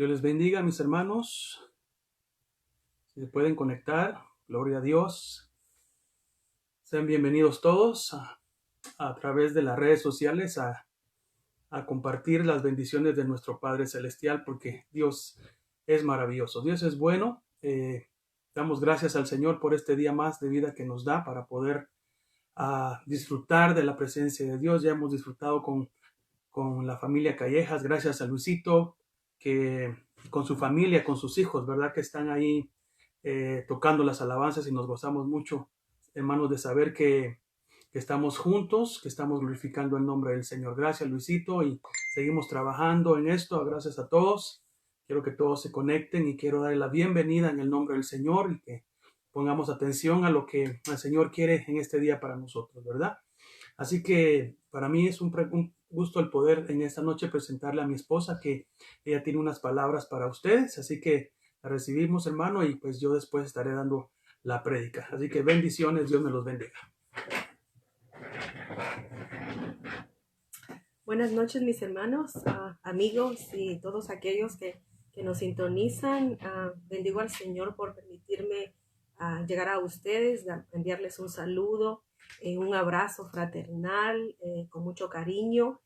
Dios les bendiga, mis hermanos. Si se pueden conectar, gloria a Dios. Sean bienvenidos todos a través de las redes sociales a compartir las bendiciones de nuestro Padre Celestial, porque Dios es maravilloso. Dios es bueno. Damos gracias al Señor por este día más de vida que nos da para poder disfrutar de la presencia de Dios. Ya hemos disfrutado con la familia Callejas, gracias a Luisito, que con su familia, con sus hijos, ¿verdad? Que están ahí tocando las alabanzas y nos gozamos mucho, hermanos, de saber que estamos juntos, que estamos glorificando el nombre del Señor. Gracias, Luisito, y seguimos trabajando en esto. Gracias a todos. Quiero que todos se conecten y quiero darle la bienvenida en el nombre del Señor y que pongamos atención a lo que el Señor quiere en este día para nosotros, ¿verdad? Así que para mí es un gusto el poder en esta noche presentarle a mi esposa, que ella tiene unas palabras para ustedes, así que la recibimos, hermano, y pues yo después estaré dando la prédica. Así que bendiciones, Dios me los bendiga. Buenas noches, mis hermanos, amigos y todos aquellos que nos sintonizan. Bendigo al Señor por permitirme llegar a ustedes, enviarles un saludo, un abrazo fraternal, con mucho cariño.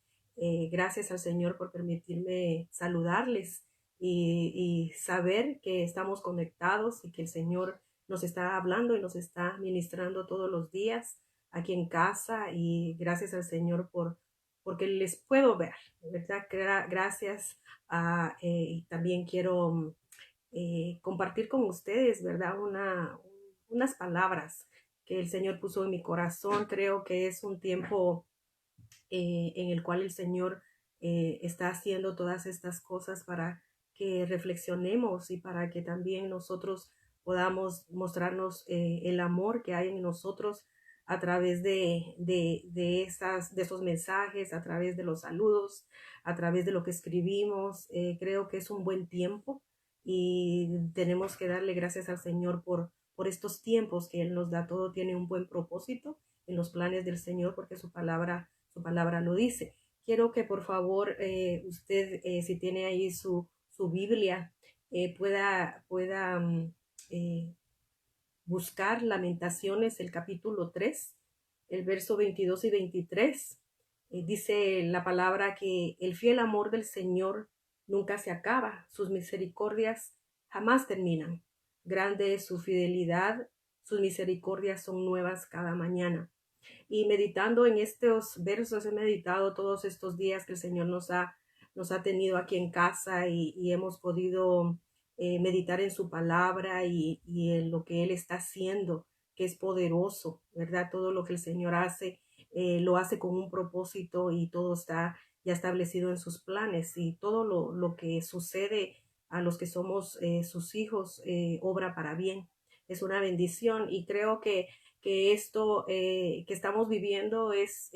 Gracias al Señor por permitirme saludarles y saber que estamos conectados y que el Señor nos está hablando y nos está ministrando todos los días aquí en casa. Y gracias al Señor porque les puedo ver, ¿verdad? Gracias. También quiero compartir con ustedes, ¿verdad? Unas palabras que el Señor puso en mi corazón. Creo que es un tiempo en el cual el Señor está haciendo todas estas cosas para que reflexionemos y para que también nosotros podamos mostrarnos el amor que hay en nosotros a través de esos mensajes, a través de los saludos, a través de lo que escribimos. Creo que es un buen tiempo y tenemos que darle gracias al Señor por estos tiempos que Él nos da. Todo tiene un buen propósito en los planes del Señor, porque su palabra lo dice. Quiero que por favor usted, si tiene ahí su Biblia, pueda buscar Lamentaciones, el capítulo 3, el verso 22 y 23. Dice la palabra que el fiel amor del Señor nunca se acaba, sus misericordias jamás terminan. Grande es su fidelidad, sus misericordias son nuevas cada mañana. Y meditando en estos versos, he meditado todos estos días que el Señor nos ha tenido aquí en casa y hemos podido meditar en su palabra y en lo que Él está haciendo, que es poderoso, ¿verdad? Todo lo que el Señor hace, lo hace con un propósito y todo está ya establecido en sus planes, y todo lo que sucede a los que somos sus hijos obra para bien. Es una bendición, y creo que esto que estamos viviendo es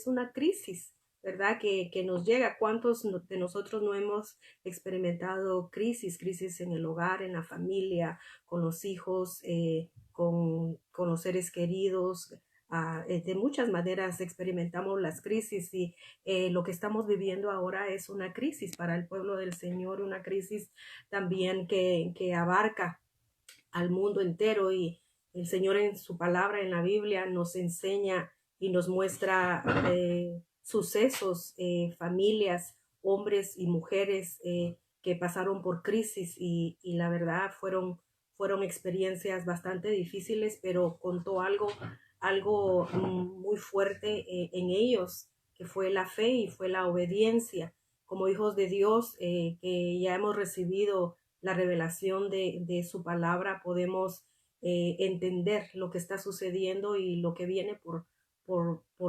una crisis, ¿verdad? Que nos llega. ¿Cuántos de nosotros no hemos experimentado crisis en el hogar, en la familia, con los hijos, con los seres queridos? De muchas maneras experimentamos las crisis, y lo que estamos viviendo ahora es una crisis para el pueblo del Señor, una crisis también que abarca al mundo entero. Y el Señor en su palabra, en la Biblia, nos enseña y nos muestra sucesos, familias, hombres y mujeres que pasaron por crisis, y la verdad fueron experiencias bastante difíciles, pero contó algo muy fuerte en ellos, que fue la fe y fue la obediencia. Como hijos de Dios, que ya hemos recibido la revelación de su palabra, podemos entender lo que está sucediendo y lo que viene por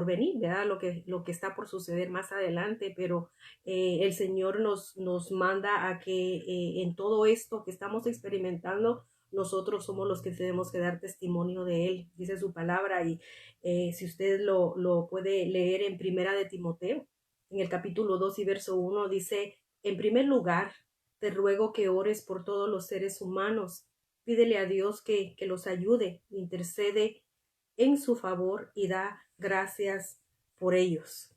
venir, ¿verdad? Lo que está por suceder más adelante. Pero el Señor nos manda a que en todo esto que estamos experimentando, nosotros somos los que tenemos que dar testimonio de Él, dice su palabra. Y si usted lo puede leer en Primera de Timoteo, en el capítulo 2 y verso 1, dice: en primer lugar, te ruego que ores por todos los seres humanos. Pídele a Dios que los ayude, intercede en su favor y da gracias por ellos.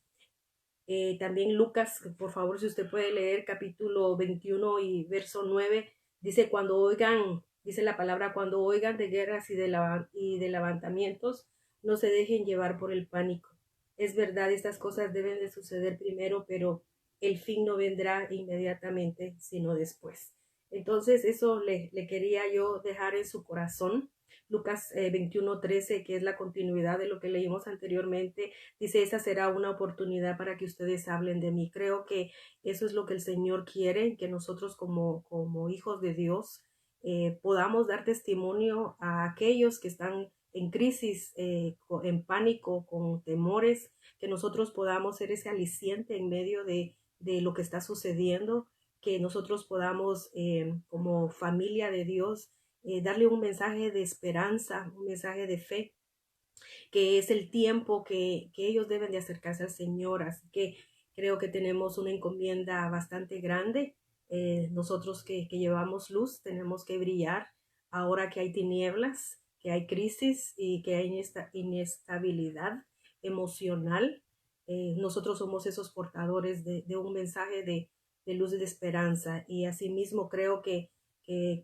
También Lucas, por favor, si usted puede leer capítulo 21 y verso 9, dice cuando oigan, dice la palabra, cuando oigan de guerras y de levantamientos, no se dejen llevar por el pánico. Es verdad, estas cosas deben de suceder primero, pero el fin no vendrá inmediatamente, sino después. Entonces, eso le quería yo dejar en su corazón. Lucas 21:13, que es la continuidad de lo que leímos anteriormente, dice, esa será una oportunidad para que ustedes hablen de mí. Creo que eso es lo que el Señor quiere, que nosotros como hijos de Dios podamos dar testimonio a aquellos que están en crisis, en pánico, con temores, que nosotros podamos ser ese aliciente en medio de lo que está sucediendo, que nosotros podamos, como familia de Dios, darle un mensaje de esperanza, un mensaje de fe, que es el tiempo que ellos deben de acercarse al Señor. Así que creo que tenemos una encomienda bastante grande. Nosotros que llevamos luz tenemos que brillar ahora que hay tinieblas, que hay crisis y que hay inestabilidad emocional. Nosotros somos esos portadores de un mensaje de luz y de esperanza. Y asimismo creo que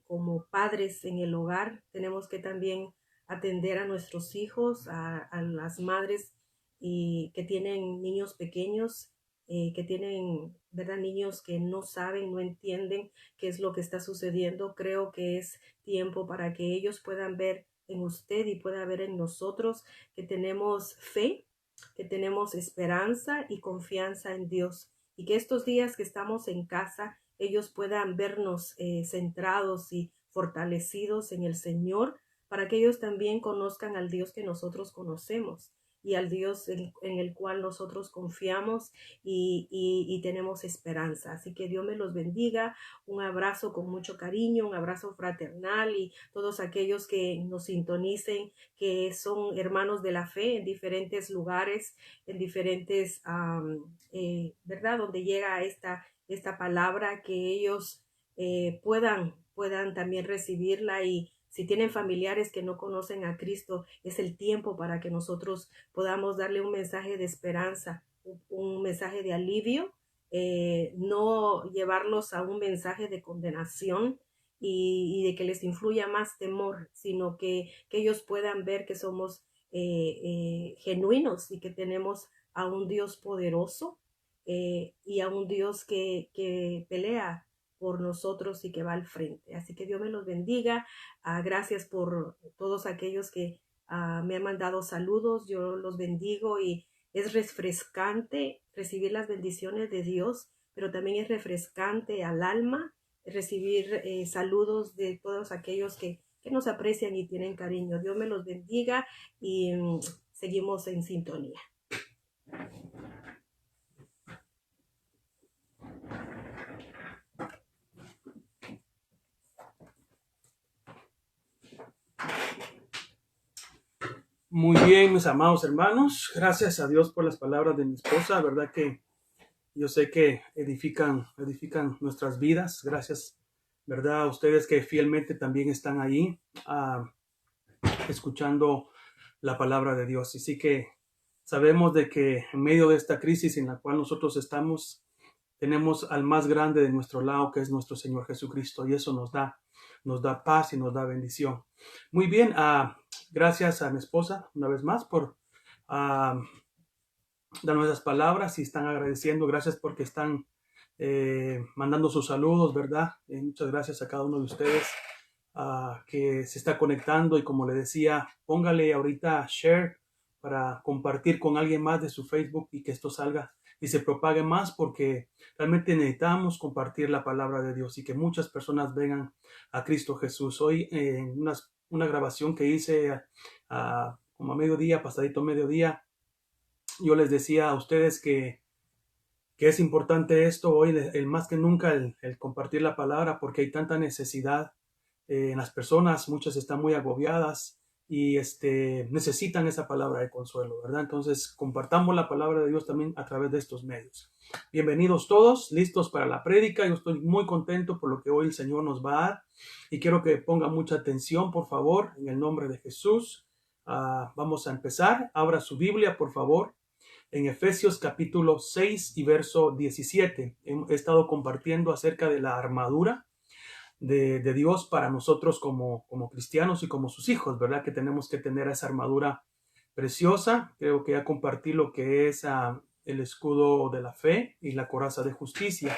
como padres en el hogar tenemos que también atender a nuestros hijos, a las madres y que tienen niños pequeños, que tienen, ¿verdad? Niños que no saben, no entienden qué es lo que está sucediendo. Creo que es tiempo para que ellos puedan ver en usted y pueda ver en nosotros que tenemos fe, que tenemos esperanza y confianza en Dios. Y que estos días que estamos en casa, ellos puedan vernos centrados y fortalecidos en el Señor, para que ellos también conozcan al Dios que nosotros conocemos y al Dios en el cual nosotros confiamos y tenemos esperanza. Así que Dios me los bendiga. Un abrazo con mucho cariño, un abrazo fraternal, y todos aquellos que nos sintonicen, que son hermanos de la fe en diferentes lugares, en diferentes, ¿verdad? Donde llega esta palabra, que ellos puedan también recibirla. Y si tienen familiares que no conocen a Cristo, es el tiempo para que nosotros podamos darle un mensaje de esperanza, un mensaje de alivio, no llevarlos a un mensaje de condenación y de que les influya más temor, sino que ellos puedan ver que somos genuinos y que tenemos a un Dios poderoso, y a un Dios que pelea por nosotros y que va al frente. Así que Dios me los bendiga. Gracias por todos aquellos que me han mandado saludos. Yo los bendigo, y es refrescante recibir las bendiciones de Dios, pero también es refrescante al alma recibir saludos de todos aquellos que nos aprecian y tienen cariño. Dios me los bendiga y seguimos en sintonía. Muy bien, mis amados hermanos, gracias a Dios por las palabras de mi esposa, verdad que yo sé que edifican nuestras vidas. Gracias, verdad, a ustedes que fielmente también están ahí escuchando la palabra de Dios. Y sí que sabemos de que en medio de esta crisis en la cual nosotros estamos, tenemos al más grande de nuestro lado, que es nuestro Señor Jesucristo, y eso nos da paz y nos da bendición. Muy bien, gracias a mi esposa una vez más por darnos esas palabras, y están agradeciendo. Gracias porque están mandando sus saludos, ¿verdad? Muchas gracias a cada uno de ustedes que se está conectando. Y como le decía, póngale ahorita share para compartir con alguien más de su Facebook y que esto salga y se propague más, porque realmente necesitamos compartir la palabra de Dios y que muchas personas vengan a Cristo Jesús. Hoy en una grabación que hice como a mediodía, pasadito mediodía, yo les decía a ustedes que es importante esto hoy, más que nunca, el compartir la palabra, porque hay tanta necesidad en las personas. Muchas están muy agobiadas y necesitan esa palabra de consuelo, ¿verdad? Entonces, compartamos la palabra de Dios también a través de estos medios. Bienvenidos todos, listos para la prédica. Yo estoy muy contento por lo que hoy el Señor nos va a dar, y quiero que ponga mucha atención, por favor, en el nombre de Jesús. Vamos a empezar. Abra su Biblia, por favor, en Efesios capítulo 6 y verso 17. He estado compartiendo acerca de la armadura de Dios para nosotros como cristianos y como sus hijos, ¿verdad? Que tenemos que tener esa armadura preciosa. Creo que ya compartí lo que es el escudo de la fe y la coraza de justicia.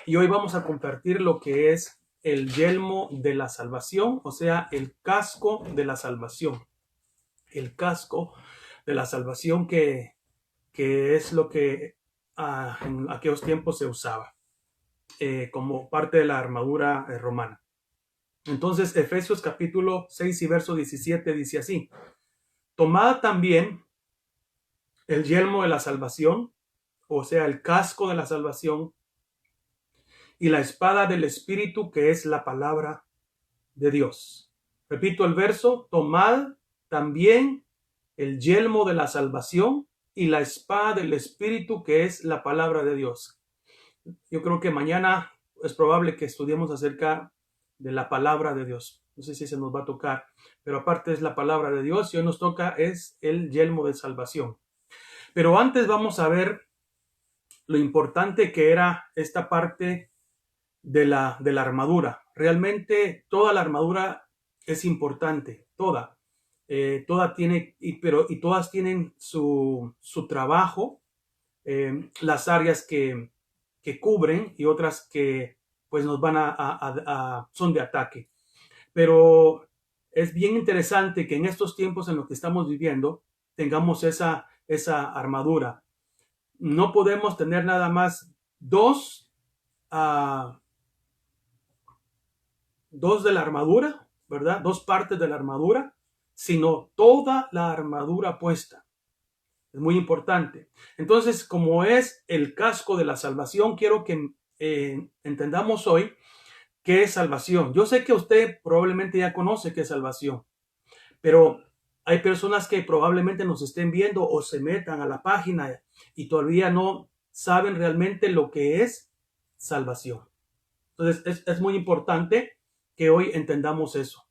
Y hoy vamos a compartir lo que es el yelmo de la salvación, o sea, el casco de la salvación. El casco de la salvación que es lo que en aquellos tiempos se usaba como parte de la armadura romana. Entonces, Efesios capítulo 6 y verso 17 dice así: tomad también el yelmo de la salvación, o sea, el casco de la salvación, y la espada del Espíritu, que es la palabra de Dios. Repito el verso: tomad también el yelmo de la salvación y la espada del Espíritu, que es la palabra de Dios. Yo creo que mañana es probable que estudiemos acerca de la palabra de Dios. No sé si se nos va a tocar, pero aparte es la palabra de Dios y hoy nos toca es el yelmo de salvación. Pero antes vamos a ver lo importante que era esta parte de la armadura. Realmente toda la armadura es importante, toda tiene, y todas tienen su trabajo, las áreas que cubren y otras que pues nos van son de ataque. Pero es bien interesante que en estos tiempos en los que estamos viviendo tengamos esa armadura. No podemos tener nada más dos de la armadura, ¿verdad? Dos partes de la armadura, sino toda la armadura puesta. Es muy importante. Entonces, como es el casco de la salvación, quiero que entendamos hoy qué es salvación. Yo sé que usted probablemente ya conoce qué es salvación, pero hay personas que probablemente nos estén viendo o se metan a la página y todavía no saben realmente lo que es salvación. Entonces, es muy importante que hoy entendamos eso.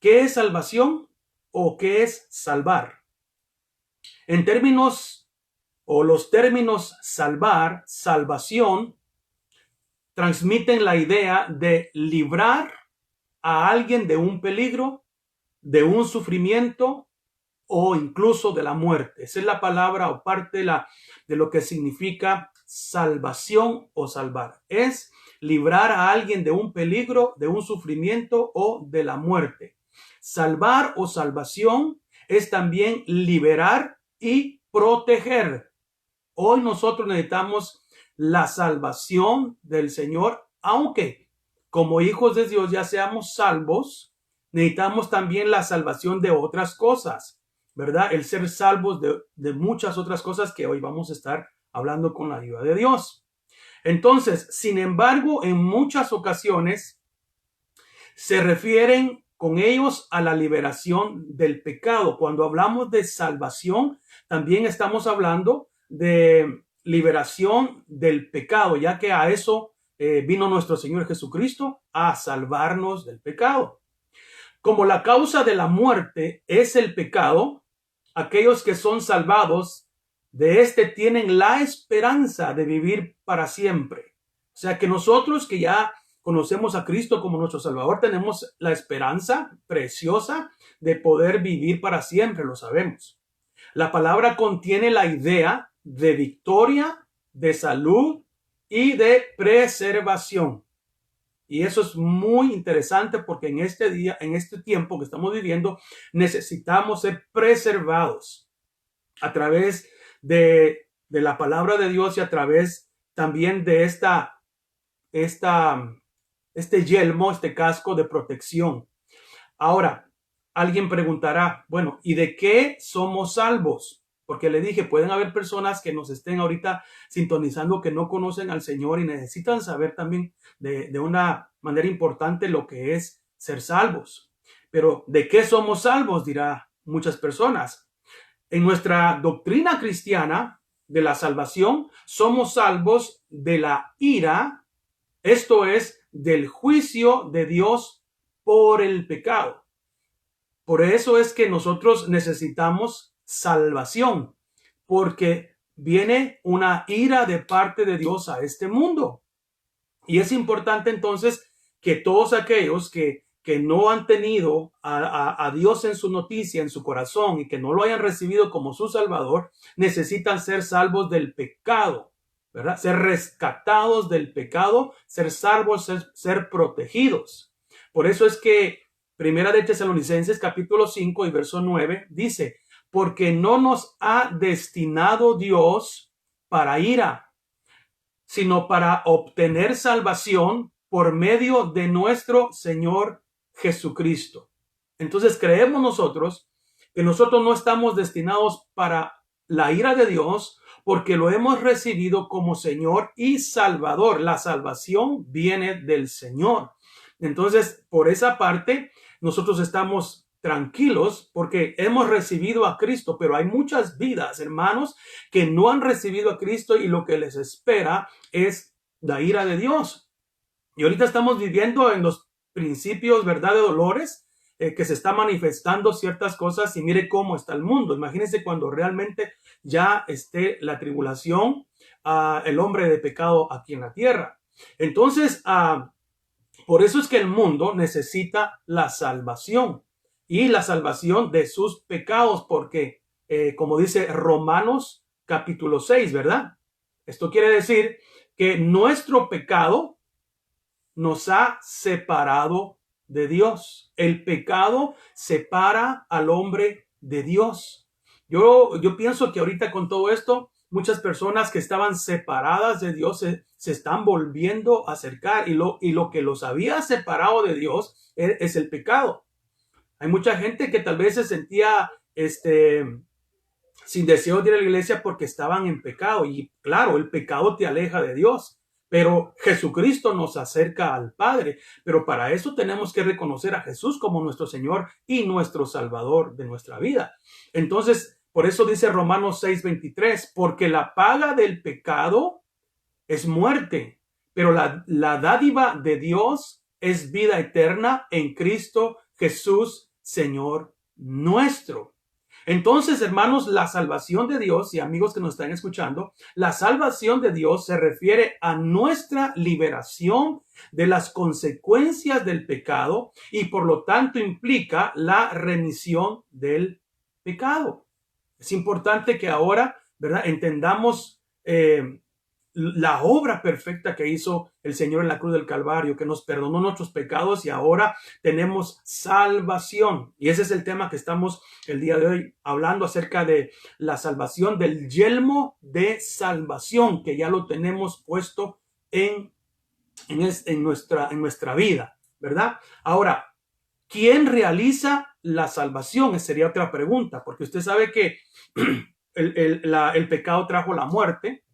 ¿Qué es salvación o qué es salvar? En términos o los términos salvar, salvación, transmiten la idea de librar a alguien de un peligro, de un sufrimiento o incluso de la muerte. Esa es la palabra o parte de lo que significa salvación o salvar. Es librar a alguien de un peligro, de un sufrimiento o de la muerte. Salvar o salvación es también liberar y proteger. Hoy nosotros necesitamos la salvación del Señor, aunque como hijos de Dios ya seamos salvos, necesitamos también la salvación de otras cosas, ¿verdad? El ser salvos de muchas otras cosas que hoy vamos a estar hablando con la ayuda de Dios. Entonces, sin embargo, en muchas ocasiones se refieren con ellos a la liberación del pecado. Cuando hablamos de salvación, también estamos hablando de liberación del pecado, ya que a eso vino nuestro Señor Jesucristo, a salvarnos del pecado. Como la causa de la muerte es el pecado, aquellos que son salvados de este tienen la esperanza de vivir para siempre. O sea que nosotros que ya conocemos a Cristo como nuestro Salvador, tenemos la esperanza preciosa de poder vivir para siempre, lo sabemos. La palabra contiene la idea de victoria, de salud y de preservación. Y eso es muy interesante porque en este día, en este tiempo que estamos viviendo, necesitamos ser preservados a través de la palabra de Dios y a través también de este yelmo, este casco de protección. Ahora, alguien preguntará, bueno, ¿y de qué somos salvos? Porque le dije, pueden haber personas que nos estén ahorita sintonizando que no conocen al Señor y necesitan saber también de una manera importante lo que es ser salvos. Pero ¿de qué somos salvos? Dirá muchas personas. En nuestra doctrina cristiana de la salvación, somos salvos de la ira, esto es, del juicio de Dios por el pecado. Por eso es que nosotros necesitamos salvación, porque viene una ira de parte de Dios a este mundo. Y es importante entonces que todos aquellos que no han tenido a Dios en su noticia, en su corazón, y que no lo hayan recibido como su Salvador, necesitan ser salvos del pecado, ¿verdad? Ser rescatados del pecado, ser salvos, ser protegidos. Por eso es que Primera de Tesalonicenses capítulo 5 y verso 9 dice: porque no nos ha destinado Dios para ira, sino para obtener salvación por medio de nuestro Señor Jesucristo. Entonces creemos nosotros que nosotros no estamos destinados para la ira de Dios, porque lo hemos recibido como Señor y Salvador. La salvación viene del Señor. Entonces, por esa parte, nosotros estamos tranquilos porque hemos recibido a Cristo, pero hay muchas vidas, hermanos, que no han recibido a Cristo y lo que les espera es la ira de Dios. Y ahorita estamos viviendo en los principios, ¿verdad?, de dolores, que se está manifestando ciertas cosas, y mire cómo está el mundo. Imagínense cuando realmente ya esté la tribulación, el hombre de pecado aquí en la tierra. Entonces, por eso es que el mundo necesita la salvación y la salvación de sus pecados, porque como dice Romanos capítulo 6, ¿verdad? Esto quiere decir que nuestro pecado nos ha separado de Dios. El pecado separa al hombre de Dios. Yo pienso que ahorita con todo esto, muchas personas que estaban separadas de Dios se están volviendo a acercar, y lo que los había separado de Dios es el pecado. Hay mucha gente que tal vez se sentía sin deseo de ir a la iglesia porque estaban en pecado, y claro, el pecado te aleja de Dios. Pero Jesucristo nos acerca al Padre. Pero para eso tenemos que reconocer a Jesús como nuestro Señor y nuestro Salvador de nuestra vida. Entonces, por eso dice Romanos 6:23, porque la paga del pecado es muerte, pero la dádiva de Dios es vida eterna en Cristo Jesús, Señor nuestro. Entonces, hermanos, la salvación de Dios, y amigos que nos están escuchando, la salvación de Dios se refiere a nuestra liberación de las consecuencias del pecado, y por lo tanto implica la remisión del pecado. Es importante que ahora, ¿verdad?, entendamos la obra perfecta que hizo el Señor en la cruz del Calvario, que nos perdonó nuestros pecados, y ahora tenemos salvación. Y ese es el tema que estamos el día de hoy hablando, acerca de la salvación, del yelmo de salvación, que ya lo tenemos puesto en nuestra vida, ¿verdad? Ahora, ¿quién realiza la salvación? Esa sería otra pregunta, porque usted sabe que el pecado trajo la muerte,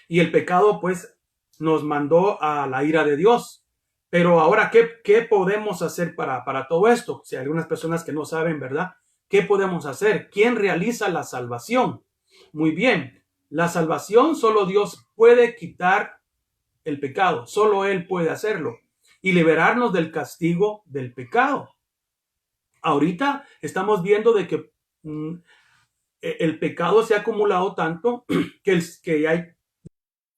y el pecado pues nos mandó a la ira de Dios. Pero ahora, ¿qué podemos hacer para todo esto? Si hay algunas personas que no saben, ¿verdad? ¿Qué podemos hacer? ¿Quién realiza la salvación? Muy bien, la salvación solo Dios puede quitar el pecado, solo Él puede hacerlo y liberarnos del castigo del pecado. Ahorita estamos viendo de que el pecado se ha acumulado tanto que ya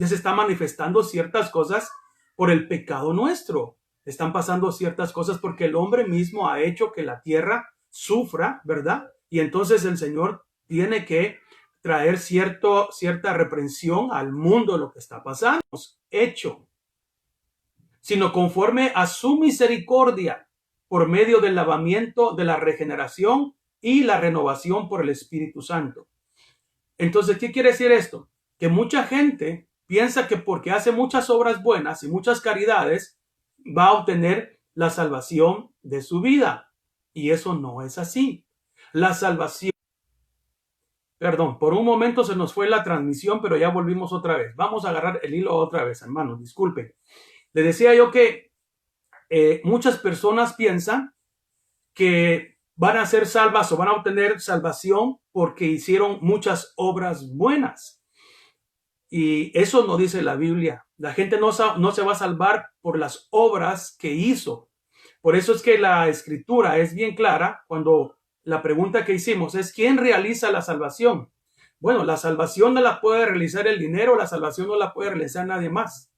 se está manifestando ciertas cosas por el pecado nuestro. Están pasando ciertas cosas porque el hombre mismo ha hecho que la tierra sufra, ¿verdad? Y entonces el Señor tiene que traer cierta reprensión al mundo de lo que está pasando. Hecho, sino conforme a su misericordia, por medio del lavamiento, de la regeneración y la renovación por el Espíritu Santo. Entonces, ¿qué quiere decir esto? Que mucha gente piensa que porque hace muchas obras buenas y muchas caridades va a obtener la salvación de su vida. Y eso no es así. La salvación... Perdón, por un momento se nos fue la transmisión, pero ya volvimos otra vez. Vamos a agarrar el hilo otra vez, hermanos. Disculpen. Le decía yo que muchas personas piensan que van a ser salvas o van a obtener salvación porque hicieron muchas obras buenas. Y eso no dice la Biblia. La gente no se va a salvar por las obras que hizo. Por eso es que la Escritura es bien clara cuando la pregunta que hicimos es: ¿quién realiza la salvación? Bueno, la salvación no la puede realizar el dinero, la salvación no la puede realizar nadie más,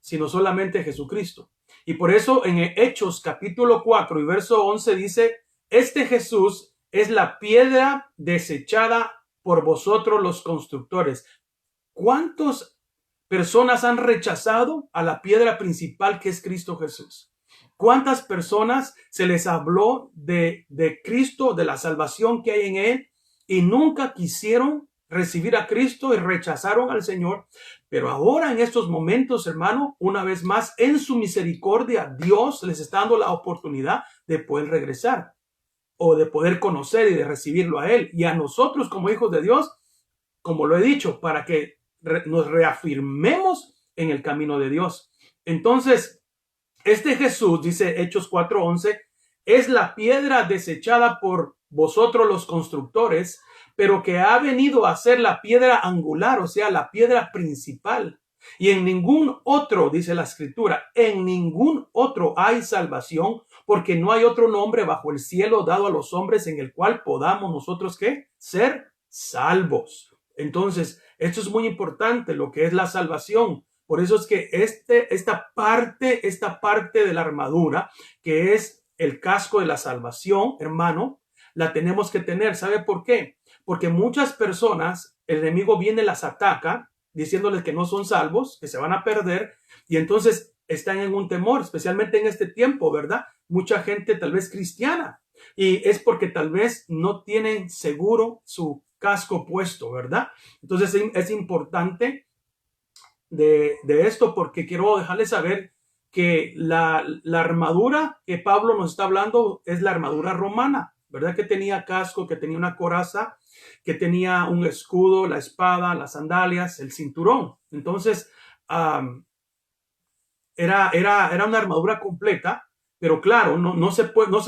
sino solamente Jesucristo. Y por eso en Hechos capítulo 4 y verso 11 dice, este Jesús es la piedra desechada por vosotros los constructores. ¿Cuántas personas han rechazado a la piedra principal que es Cristo Jesús? ¿Cuántas personas se les habló de Cristo, de la salvación que hay en Él, y nunca quisieron recibir a Cristo y rechazaron al Señor? Pero ahora en estos momentos, hermano, una vez más, en su misericordia, Dios les está dando la oportunidad de poder regresar o de poder conocer y de recibirlo a Él. Y a nosotros como hijos de Dios, como lo he dicho, para que nos reafirmemos en el camino de Dios. Entonces, este Jesús, dice Hechos 4:11, es la piedra desechada por vosotros los constructores, pero que ha venido a ser la piedra angular, o sea, la piedra principal. Y en ningún otro, dice la Escritura, en ningún otro hay salvación, porque no hay otro nombre bajo el cielo dado a los hombres en el cual podamos nosotros, ¿qué? Ser salvos. Entonces, esto es muy importante, lo que es la salvación. Por eso es que esta parte de la armadura, que es el casco de la salvación, hermano, la tenemos que tener. ¿Sabe por qué? Porque muchas personas, el enemigo viene, las ataca, diciéndoles que no son salvos, que se van a perder, y entonces están en un temor, especialmente en este tiempo, ¿verdad? Mucha gente tal vez cristiana, y es porque tal vez no tienen seguro su casco puesto, ¿verdad? Entonces es importante de esto, porque quiero dejarles saber que la armadura que Pablo nos está hablando es la armadura romana, ¿verdad? Que tenía casco, que tenía una coraza, que tenía un escudo, la espada, las sandalias, el cinturón. Entonces, era una armadura completa, pero claro, no se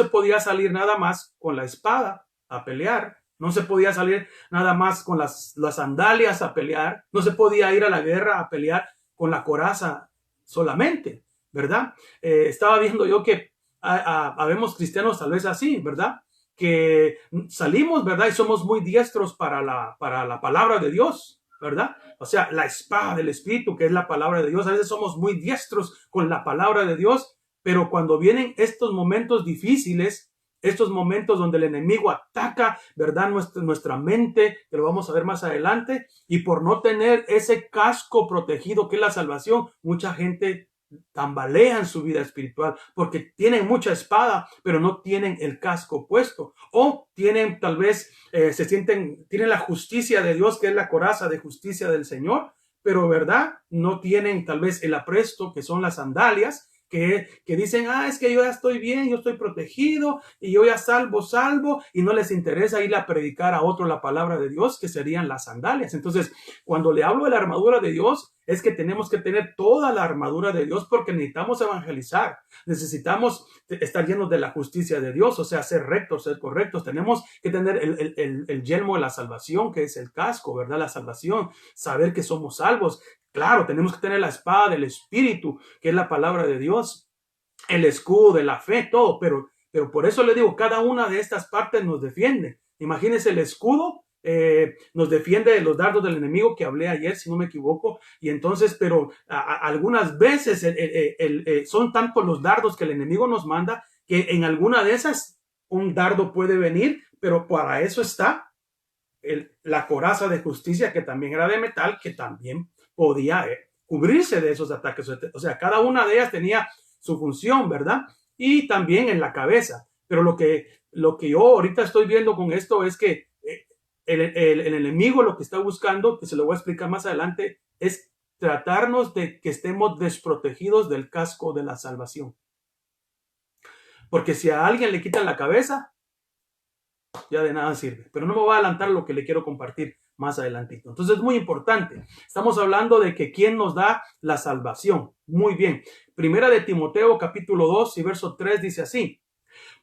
podía salir nada más con la espada a pelear. No se podía salir nada más con las sandalias a pelear. No se podía ir a la guerra a pelear con la coraza solamente, ¿verdad? Estaba viendo yo que habemos cristianos tal vez así, ¿verdad? Que salimos, ¿verdad? Y somos muy diestros para la palabra de Dios, ¿verdad? O sea, la espada del Espíritu, que es la palabra de Dios. A veces somos muy diestros con la palabra de Dios, pero cuando vienen estos momentos difíciles, estos momentos donde el enemigo ataca, ¿verdad? Nuestra mente, que lo vamos a ver más adelante, y por no tener ese casco protegido que es la salvación, mucha gente tambalea en su vida espiritual porque tienen mucha espada, pero no tienen el casco puesto, o tienen tal vez, tienen la justicia de Dios, que es la coraza de justicia del Señor, pero ¿verdad? No tienen tal vez el apresto, que son las sandalias, que dicen, es que yo ya estoy bien, yo estoy protegido y yo ya salvo, y no les interesa ir a predicar a otro la palabra de Dios, que serían las sandalias. Entonces, cuando le hablo de la armadura de Dios, es que tenemos que tener toda la armadura de Dios, porque necesitamos evangelizar, necesitamos estar llenos de la justicia de Dios, o sea, ser rectos, ser correctos. Tenemos que tener el yelmo de la salvación, que es el casco, ¿verdad? La salvación, saber que somos salvos. Claro, tenemos que tener la espada del Espíritu, que es la palabra de Dios, el escudo de la fe, todo, pero por eso le digo, cada una de estas partes nos defiende. Imagínense, el escudo nos defiende de los dardos del enemigo, que hablé ayer, si no me equivoco, y entonces, pero algunas veces son tantos los dardos que el enemigo nos manda, que en alguna de esas un dardo puede venir, pero para eso está la coraza de justicia, que también era de metal, que también podía cubrirse de esos ataques. O sea, cada una de ellas tenía su función, ¿verdad? Y también en la cabeza. Pero lo que yo ahorita estoy viendo con esto es que el enemigo lo que está buscando, que se lo voy a explicar más adelante, es tratarnos de que estemos desprotegidos del casco de la salvación. Porque si a alguien le quitan la cabeza, ya de nada sirve. Pero no me voy a adelantar lo que le quiero compartir más adelantito. Entonces es muy importante. Estamos hablando de que ¿quién nos da la salvación? Muy bien. Primera de Timoteo capítulo 2 y verso 3 dice así: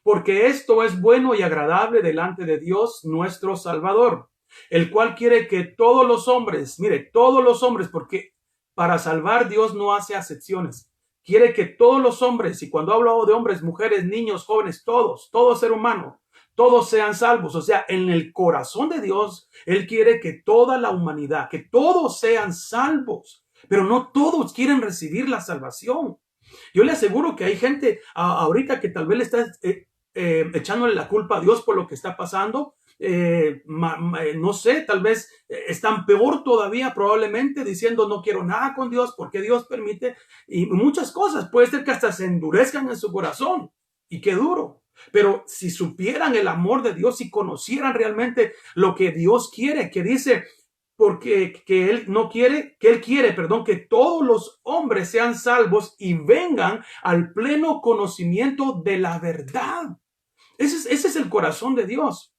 porque esto es bueno y agradable delante de Dios nuestro Salvador, el cual quiere que todos los hombres, mire, todos los hombres, porque para salvar Dios no hace acepciones. Quiere que todos los hombres, y cuando hablo de hombres, mujeres, niños, jóvenes, todo ser humano, todos sean salvos. O sea, en el corazón de Dios, Él quiere que toda la humanidad, que todos sean salvos, pero no todos quieren recibir la salvación. Yo le aseguro que hay gente ahorita que tal vez le está echándole la culpa a Dios por lo que está pasando. No sé, tal vez están peor todavía, probablemente diciendo no quiero nada con Dios, porque Dios permite, y muchas cosas, puede ser que hasta se endurezcan en su corazón, y qué duro. Pero si supieran el amor de Dios, si conocieran realmente lo que Dios quiere, que dice, porque que él no quiere, que él quiere, perdón, que todos los hombres sean salvos y vengan al pleno conocimiento de la verdad. Ese es el corazón de Dios,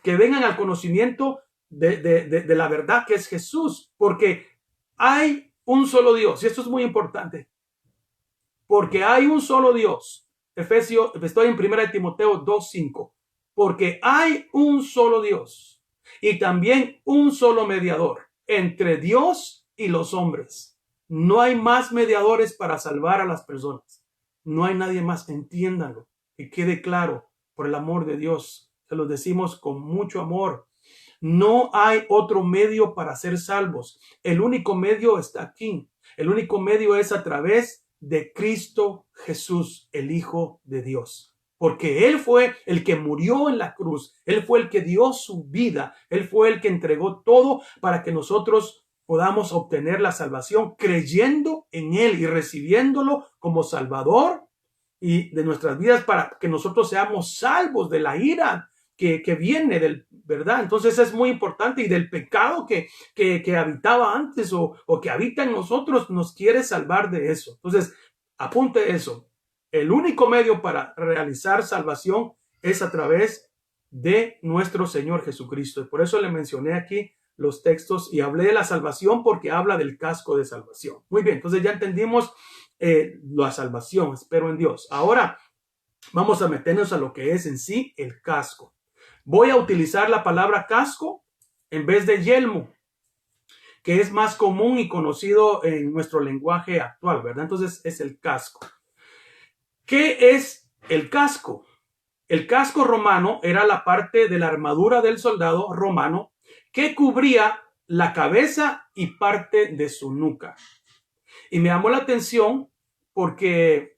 que vengan al conocimiento de la verdad que es Jesús, porque hay un solo Dios, y esto es muy importante, porque hay un solo Dios. Estoy en 1 Timoteo 2:5, porque hay un solo Dios y también un solo mediador entre Dios y los hombres. No hay más mediadores para salvar a las personas. No hay nadie más, entiéndanlo, que quede claro, por el amor de Dios. Se los decimos con mucho amor. No hay otro medio para ser salvos. El único medio está aquí. El único medio es a través de Cristo Jesús, el Hijo de Dios. Porque Él fue el que murió en la cruz. Él fue el que dio su vida. Él fue el que entregó todo para que nosotros podamos obtener la salvación creyendo en Él y recibiéndolo como Salvador y de nuestras vidas para que nosotros seamos salvos de la ira que viene del, ¿verdad? Entonces es muy importante, y del pecado que habitaba antes o que habita en nosotros, nos quiere salvar de eso. Entonces, apunte eso. El único medio para realizar salvación es a través de nuestro Señor Jesucristo. Y por eso le mencioné aquí los textos y hablé de la salvación, porque habla del casco de salvación. Muy bien, entonces ya entendimos la salvación, espero en Dios. Ahora vamos a meternos a lo que es en sí el casco. Voy a utilizar la palabra casco en vez de yelmo, que es más común y conocido en nuestro lenguaje actual, ¿verdad? Entonces es el casco. ¿Qué es el casco? El casco romano era la parte de la armadura del soldado romano que cubría la cabeza y parte de su nuca. Y me llamó la atención porque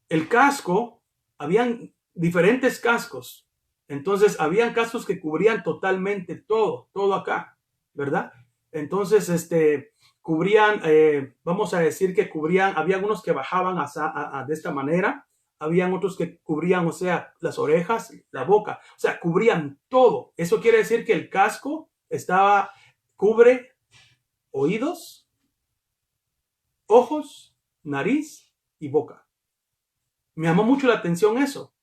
el casco, habían diferentes cascos. Entonces, habían cascos que cubrían totalmente todo acá, ¿verdad? Entonces, cubrían, vamos a decir que cubrían, había algunos que bajaban de esta manera, habían otros que cubrían, o sea, las orejas, la boca, o sea, cubrían todo. Eso quiere decir que el casco cubre oídos, ojos, nariz y boca. Me llamó mucho la atención eso,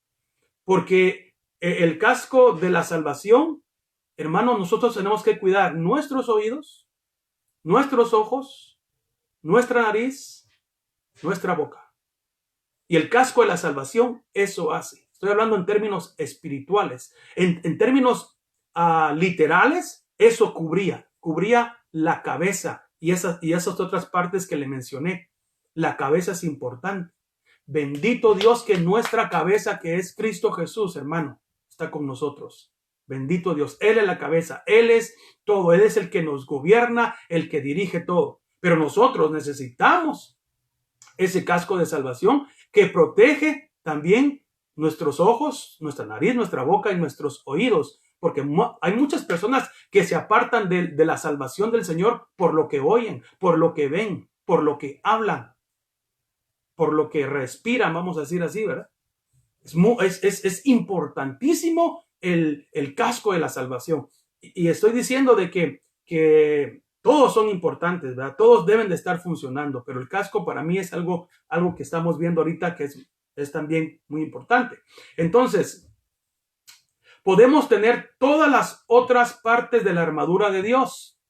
porque el casco de la salvación, hermanos, nosotros tenemos que cuidar nuestros oídos, nuestros ojos, nuestra nariz, nuestra boca. Y el casco de la salvación eso hace. Estoy hablando en términos espirituales. En términos literales, eso cubría la cabeza y esas otras partes que le mencioné. La cabeza es importante. Bendito Dios que nuestra cabeza, que es Cristo Jesús, hermano, está con nosotros. Bendito Dios. Él es la cabeza. Él es todo. Él es el que nos gobierna, el que dirige todo. Pero nosotros necesitamos ese casco de salvación que protege también nuestros ojos, nuestra nariz, nuestra boca y nuestros oídos. Porque hay muchas personas que se apartan de la salvación del Señor por lo que oyen, por lo que ven, por lo que hablan, por lo que respiran, vamos a decir así, ¿verdad? Es importantísimo el casco de la salvación. Y estoy diciendo de que todos son importantes, ¿verdad? Todos deben de estar funcionando, pero el casco para mí es algo que estamos viendo ahorita que es también muy importante. Entonces, podemos tener todas las otras partes de la armadura de Dios,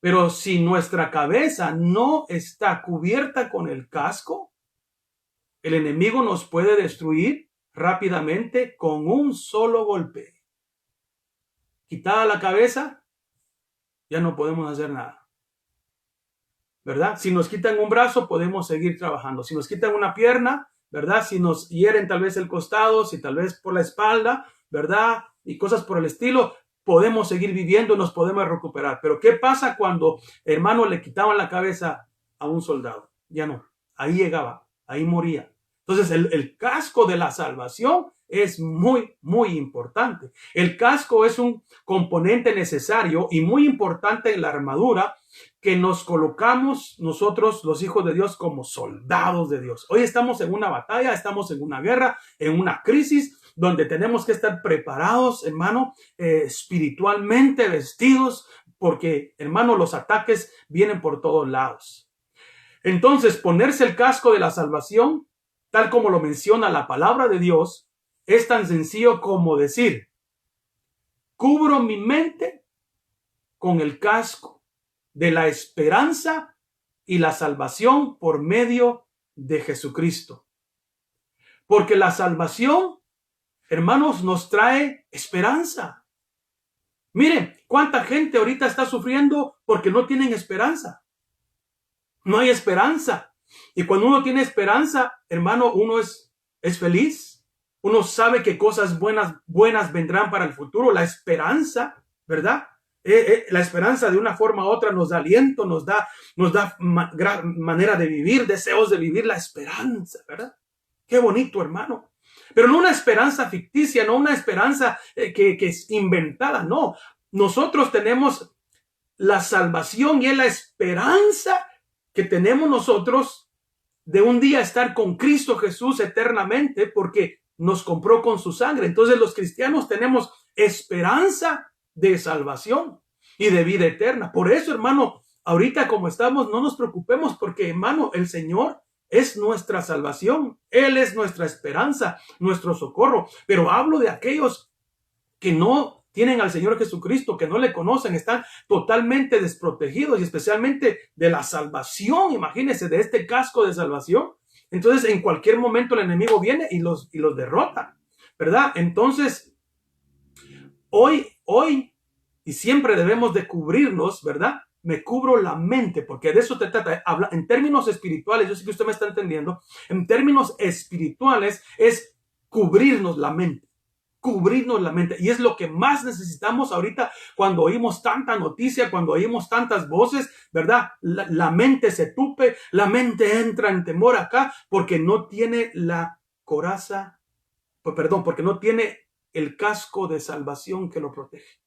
pero si nuestra cabeza no está cubierta con el casco, el enemigo nos puede destruir rápidamente con un solo golpe. Quitada la cabeza, ya no podemos hacer nada, ¿verdad? Si nos quitan un brazo, podemos seguir trabajando. Si nos quitan una pierna, ¿verdad? Si nos hieren tal vez el costado, si tal vez por la espalda, ¿verdad? Y cosas por el estilo, podemos seguir viviendo, nos podemos recuperar. Pero ¿qué pasa cuando, hermano, le quitaban la cabeza a un soldado? Ya no, ahí llegaba, ahí moría. Entonces el casco de la salvación es muy, muy importante. El casco es un componente necesario y muy importante en la armadura que nos colocamos nosotros, los hijos de Dios, como soldados de Dios. Hoy estamos en una batalla, estamos en una guerra, en una crisis, donde tenemos que estar preparados, hermano, espiritualmente vestidos, porque, hermano, los ataques vienen por todos lados. Entonces, ponerse el casco de la salvación, tal como lo menciona la palabra de Dios, es tan sencillo como decir, cubro mi mente con el casco de la esperanza y la salvación por medio de Jesucristo. Porque la salvación, hermanos, nos trae esperanza. Miren, cuánta gente ahorita está sufriendo porque no tienen esperanza. No hay esperanza. Y cuando uno tiene esperanza, hermano, uno es feliz. Uno sabe que cosas buenas vendrán para el futuro. La esperanza, ¿verdad? La esperanza de una forma u otra nos da aliento, nos da manera de vivir, deseos de vivir la esperanza, ¿verdad? Qué bonito, hermano. Pero no una esperanza ficticia, no una esperanza que es inventada, no. Nosotros tenemos la salvación y es la esperanza que tenemos nosotros de un día estar con Cristo Jesús eternamente porque nos compró con su sangre. Entonces los cristianos tenemos esperanza de salvación y de vida eterna. Por eso, hermano, ahorita como estamos, no nos preocupemos porque, hermano, el Señor es nuestra salvación. Él es nuestra esperanza, nuestro socorro. Pero hablo de aquellos que no tienen al Señor Jesucristo, que no le conocen, están totalmente desprotegidos y especialmente de la salvación. Imagínense, de este casco de salvación. Entonces, en cualquier momento el enemigo viene y los derrota, ¿verdad? Entonces, hoy, y siempre debemos de cubrirnos, ¿verdad? Me cubro la mente, porque de eso te trata. Habla en términos espirituales, yo sé que usted me está entendiendo. En términos espirituales es cubrirnos la mente. Cubrirnos la mente. Y es lo que más necesitamos ahorita cuando oímos tanta noticia, cuando oímos tantas voces, ¿verdad? La mente se tupe, la mente entra en temor acá porque no tiene la coraza, porque no tiene el casco de salvación que lo protege,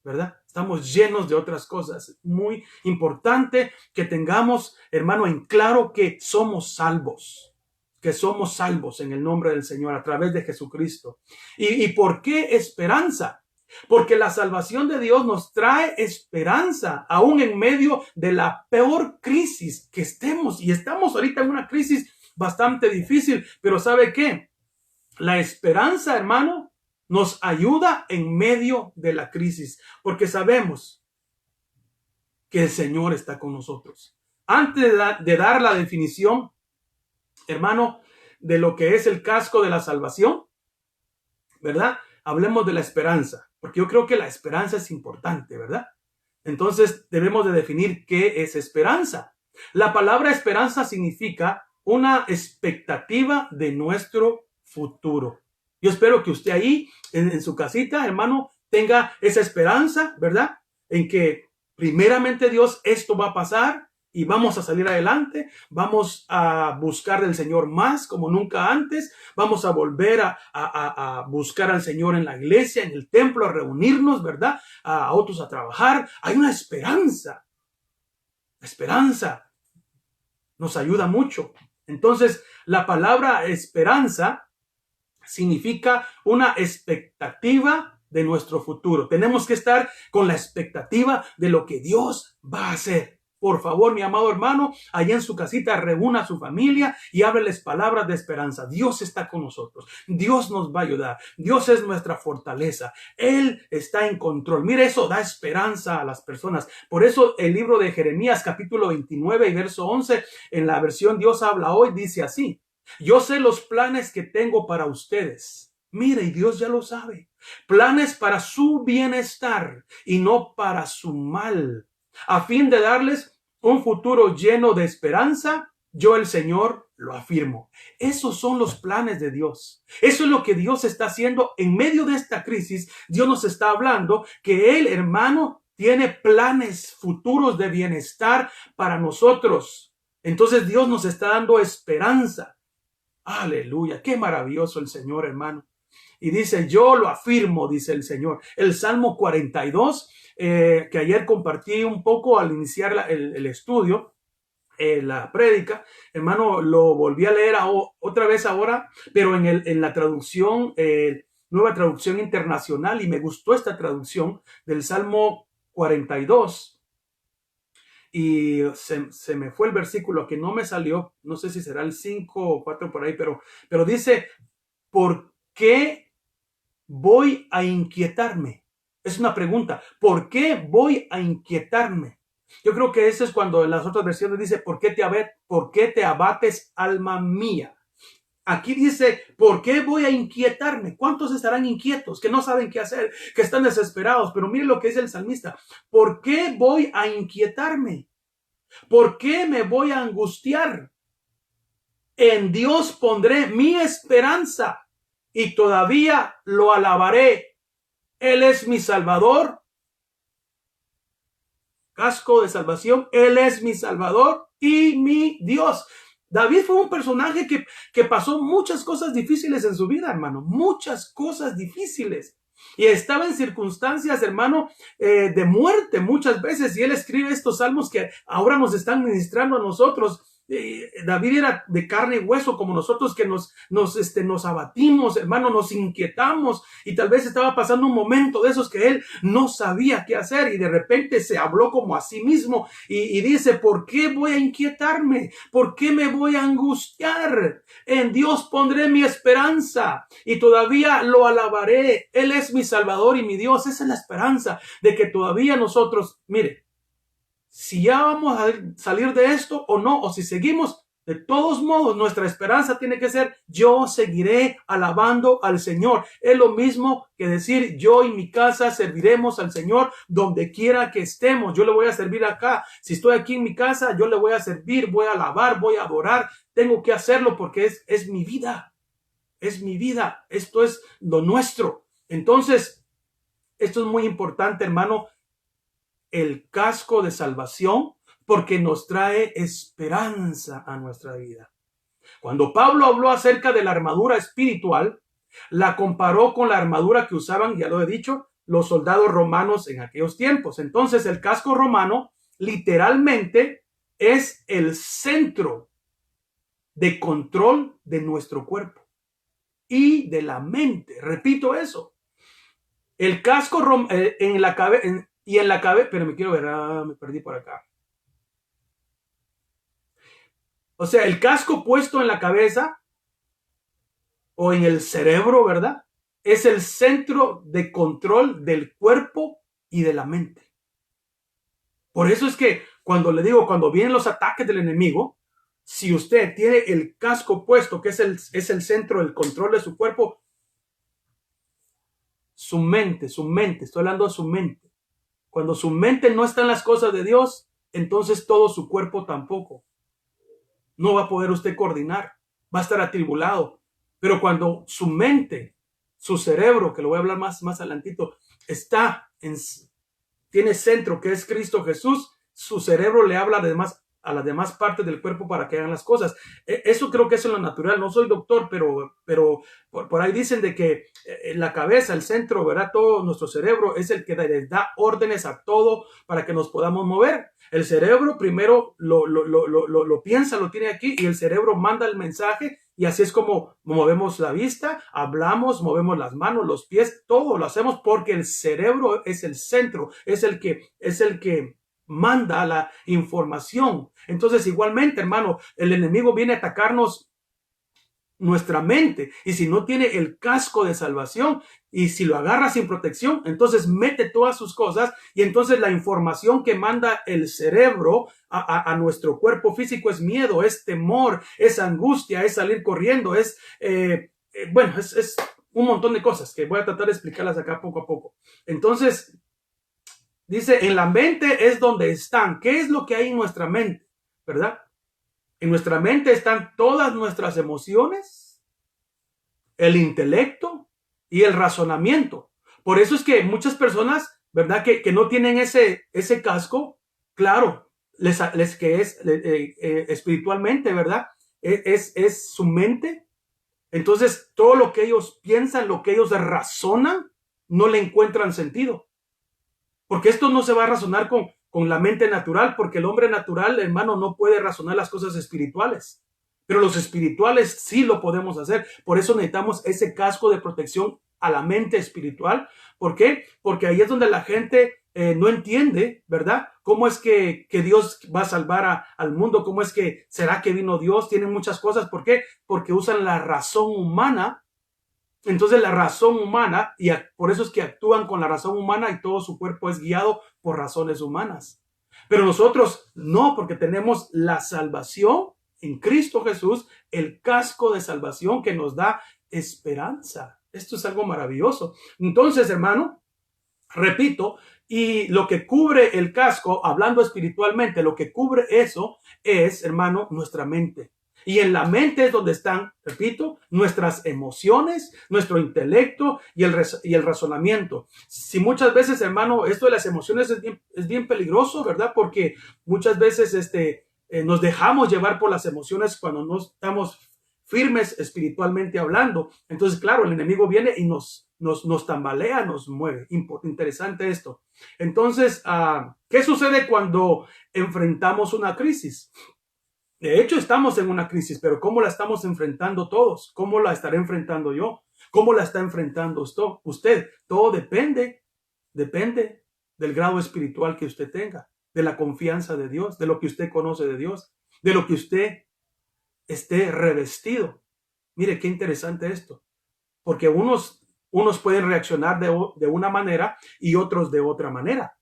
¿verdad? Estamos llenos de otras cosas. Muy importante que tengamos, hermano, en claro que somos salvos. Que somos salvos en el nombre del Señor a través de Jesucristo. ¿Y por qué esperanza? Porque la salvación de Dios nos trae esperanza, aún en medio de la peor crisis que estemos. Y estamos ahorita en una crisis bastante difícil, pero ¿sabe qué? La esperanza, hermano, nos ayuda en medio de la crisis, porque sabemos que el Señor está con nosotros. Antes de dar la definición, hermano, de lo que es el casco de la salvación, ¿verdad? Hablemos de la esperanza, porque yo creo que la esperanza es importante, ¿verdad? Entonces debemos de definir qué es esperanza. La palabra esperanza significa una expectativa de nuestro futuro. Yo espero que usted ahí, en su casita, hermano, tenga esa esperanza, ¿verdad? En que primeramente Dios, esto va a pasar y vamos a salir adelante, vamos a buscar del Señor más como nunca antes, vamos a volver a buscar al Señor en la iglesia, en el templo, a reunirnos, ¿verdad? A otros a trabajar. Hay una esperanza. La esperanza nos ayuda mucho. Entonces, la palabra esperanza significa una expectativa de nuestro futuro. Tenemos que estar con la expectativa de lo que Dios va a hacer. Por favor, mi amado hermano, allá en su casita, reúna a su familia y hábleles palabras de esperanza. Dios está con nosotros. Dios nos va a ayudar. Dios es nuestra fortaleza. Él está en control. Mire, eso da esperanza a las personas. Por eso el libro de Jeremías, capítulo 29 y verso 11, en la versión Dios habla hoy, dice así: yo sé los planes que tengo para ustedes. Mire, y Dios ya lo sabe. Planes para su bienestar y no para su mal, a fin de darles un futuro lleno de esperanza. Yo, el Señor, lo afirmo. Esos son los planes de Dios. Eso es lo que Dios está haciendo en medio de esta crisis. Dios nos está hablando que Él, hermano, tiene planes futuros de bienestar para nosotros. Entonces Dios nos está dando esperanza. Aleluya, qué maravilloso el Señor, hermano. Y dice, yo lo afirmo, dice el Señor. El Salmo 42, que ayer compartí un poco al iniciar el estudio, la prédica, hermano, lo volví a leer otra vez ahora, pero en la traducción, nueva traducción internacional, y me gustó esta traducción del Salmo 42. Y se me fue el versículo que no me salió, no sé si será el 5 o 4 por ahí, pero dice, ¿por qué voy a inquietarme? Es una pregunta, ¿por qué voy a inquietarme? Yo creo que eso es cuando en las otras versiones dice, ¿por qué te abates, alma mía? Aquí dice, ¿por qué voy a inquietarme? ¿Cuántos estarán inquietos, que no saben qué hacer, que están desesperados? Pero mire lo que dice el salmista. ¿Por qué voy a inquietarme? ¿Por qué me voy a angustiar? En Dios pondré mi esperanza y todavía lo alabaré. Él es mi Salvador. Casco de salvación. Él es mi Salvador y mi Dios. David fue un personaje que pasó muchas cosas difíciles en su vida, hermano. Muchas cosas difíciles. Y estaba en circunstancias, hermano, de muerte muchas veces. Y él escribe estos salmos que ahora nos están ministrando a nosotros. David era de carne y hueso como nosotros, que nos abatimos, hermano, nos inquietamos, y tal vez estaba pasando un momento de esos que él no sabía qué hacer, y de repente se habló como a sí mismo y dice, ¿por qué voy a inquietarme? ¿Por qué me voy a angustiar? En Dios pondré mi esperanza y todavía lo alabaré. Él es mi Salvador y mi Dios. Esa es la esperanza de que todavía nosotros, mire, si ya vamos a salir de esto o no, o si seguimos, de todos modos, nuestra esperanza tiene que ser, yo seguiré alabando al Señor. Es lo mismo que decir, yo y mi casa serviremos al Señor donde quiera que estemos. Yo le voy a servir acá. Si estoy aquí en mi casa, yo le voy a servir, voy a alabar, voy a adorar. Tengo que hacerlo porque es mi vida. Es mi vida. Esto es lo nuestro. Entonces, esto es muy importante, hermano. El casco de salvación, porque nos trae esperanza a nuestra vida. Cuando Pablo habló acerca de la armadura espiritual, la comparó con la armadura que usaban, ya lo he dicho, los soldados romanos en aquellos tiempos. Entonces, el casco romano literalmente es el centro de control de nuestro cuerpo y de la mente. Repito eso. El casco en la cabeza. Y en la cabeza, pero me quiero ver, me perdí por acá. O sea, el casco puesto en la cabeza o en el cerebro, ¿verdad? Es el centro de control del cuerpo y de la mente. Por eso es que cuando le digo, cuando vienen los ataques del enemigo, si usted tiene el casco puesto, que es el centro del control de su cuerpo, su mente, estoy hablando de su mente. Cuando su mente no está en las cosas de Dios, entonces todo su cuerpo tampoco. No va a poder usted coordinar, va a estar atribulado. Pero cuando su mente, su cerebro, que lo voy a hablar más adelantito, tiene centro, que es Cristo Jesús, su cerebro le habla a las demás partes del cuerpo para que hagan las cosas. Eso creo que es en lo natural. No soy doctor, pero por ahí dicen de que la cabeza, el centro, ¿verdad? Todo nuestro cerebro es el que les da órdenes a todo para que nos podamos mover. El cerebro primero lo piensa, lo tiene aquí, y el cerebro manda el mensaje, y así es como movemos la vista, hablamos, movemos las manos, los pies, todo lo hacemos porque el cerebro es el centro, es el que manda la información. Entonces, igualmente, hermano, el enemigo viene a atacarnos nuestra mente, y si no tiene el casco de salvación, y si lo agarra sin protección, entonces mete todas sus cosas, y entonces la información que manda el cerebro a nuestro cuerpo físico es miedo, es temor, es angustia, es salir corriendo, es un montón de cosas que voy a tratar de explicarlas acá poco a poco. Entonces, dice, en la mente es donde están. ¿Qué es lo que hay en nuestra mente? ¿Verdad? En nuestra mente están todas nuestras emociones, el intelecto y el razonamiento. Por eso es que muchas personas, ¿verdad? Que no tienen ese casco, claro, que es espiritualmente, ¿verdad? Es su mente. Entonces, todo lo que ellos piensan, lo que ellos razonan, no le encuentran sentido. Porque esto no se va a razonar con la mente natural, porque el hombre natural, hermano, no puede razonar las cosas espirituales. Pero los espirituales sí lo podemos hacer. Por eso necesitamos ese casco de protección a la mente espiritual. ¿Por qué? Porque ahí es donde la gente no entiende, ¿verdad? ¿Cómo es que Dios va a salvar al mundo? ¿Cómo es que será que vino Dios? Tienen muchas cosas. ¿Por qué? Porque usan la razón humana. Entonces la razón humana, y por eso es que actúan con la razón humana y todo su cuerpo es guiado por razones humanas. Pero nosotros no, porque tenemos la salvación en Cristo Jesús, el casco de salvación que nos da esperanza. Esto es algo maravilloso. Entonces, hermano, repito, y lo que cubre el casco, hablando espiritualmente, lo que cubre eso es, hermano, nuestra mente. Y en la mente es donde están, repito, nuestras emociones, nuestro intelecto y el razonamiento. Si muchas veces, hermano, esto de las emociones es bien peligroso, ¿verdad? Porque muchas veces nos dejamos llevar por las emociones cuando no estamos firmes espiritualmente hablando. Entonces, claro, el enemigo viene y nos tambalea, nos mueve. Interesante esto. Entonces, ¿qué sucede cuando enfrentamos una crisis? De hecho, estamos en una crisis, pero ¿cómo la estamos enfrentando todos? ¿Cómo la estaré enfrentando yo? ¿Cómo la está enfrentando usted? Todo depende del grado espiritual que usted tenga, de la confianza de Dios, de lo que usted conoce de Dios, de lo que usted esté revestido. Mire, qué interesante esto, porque unos pueden reaccionar de una manera y otros de otra manera.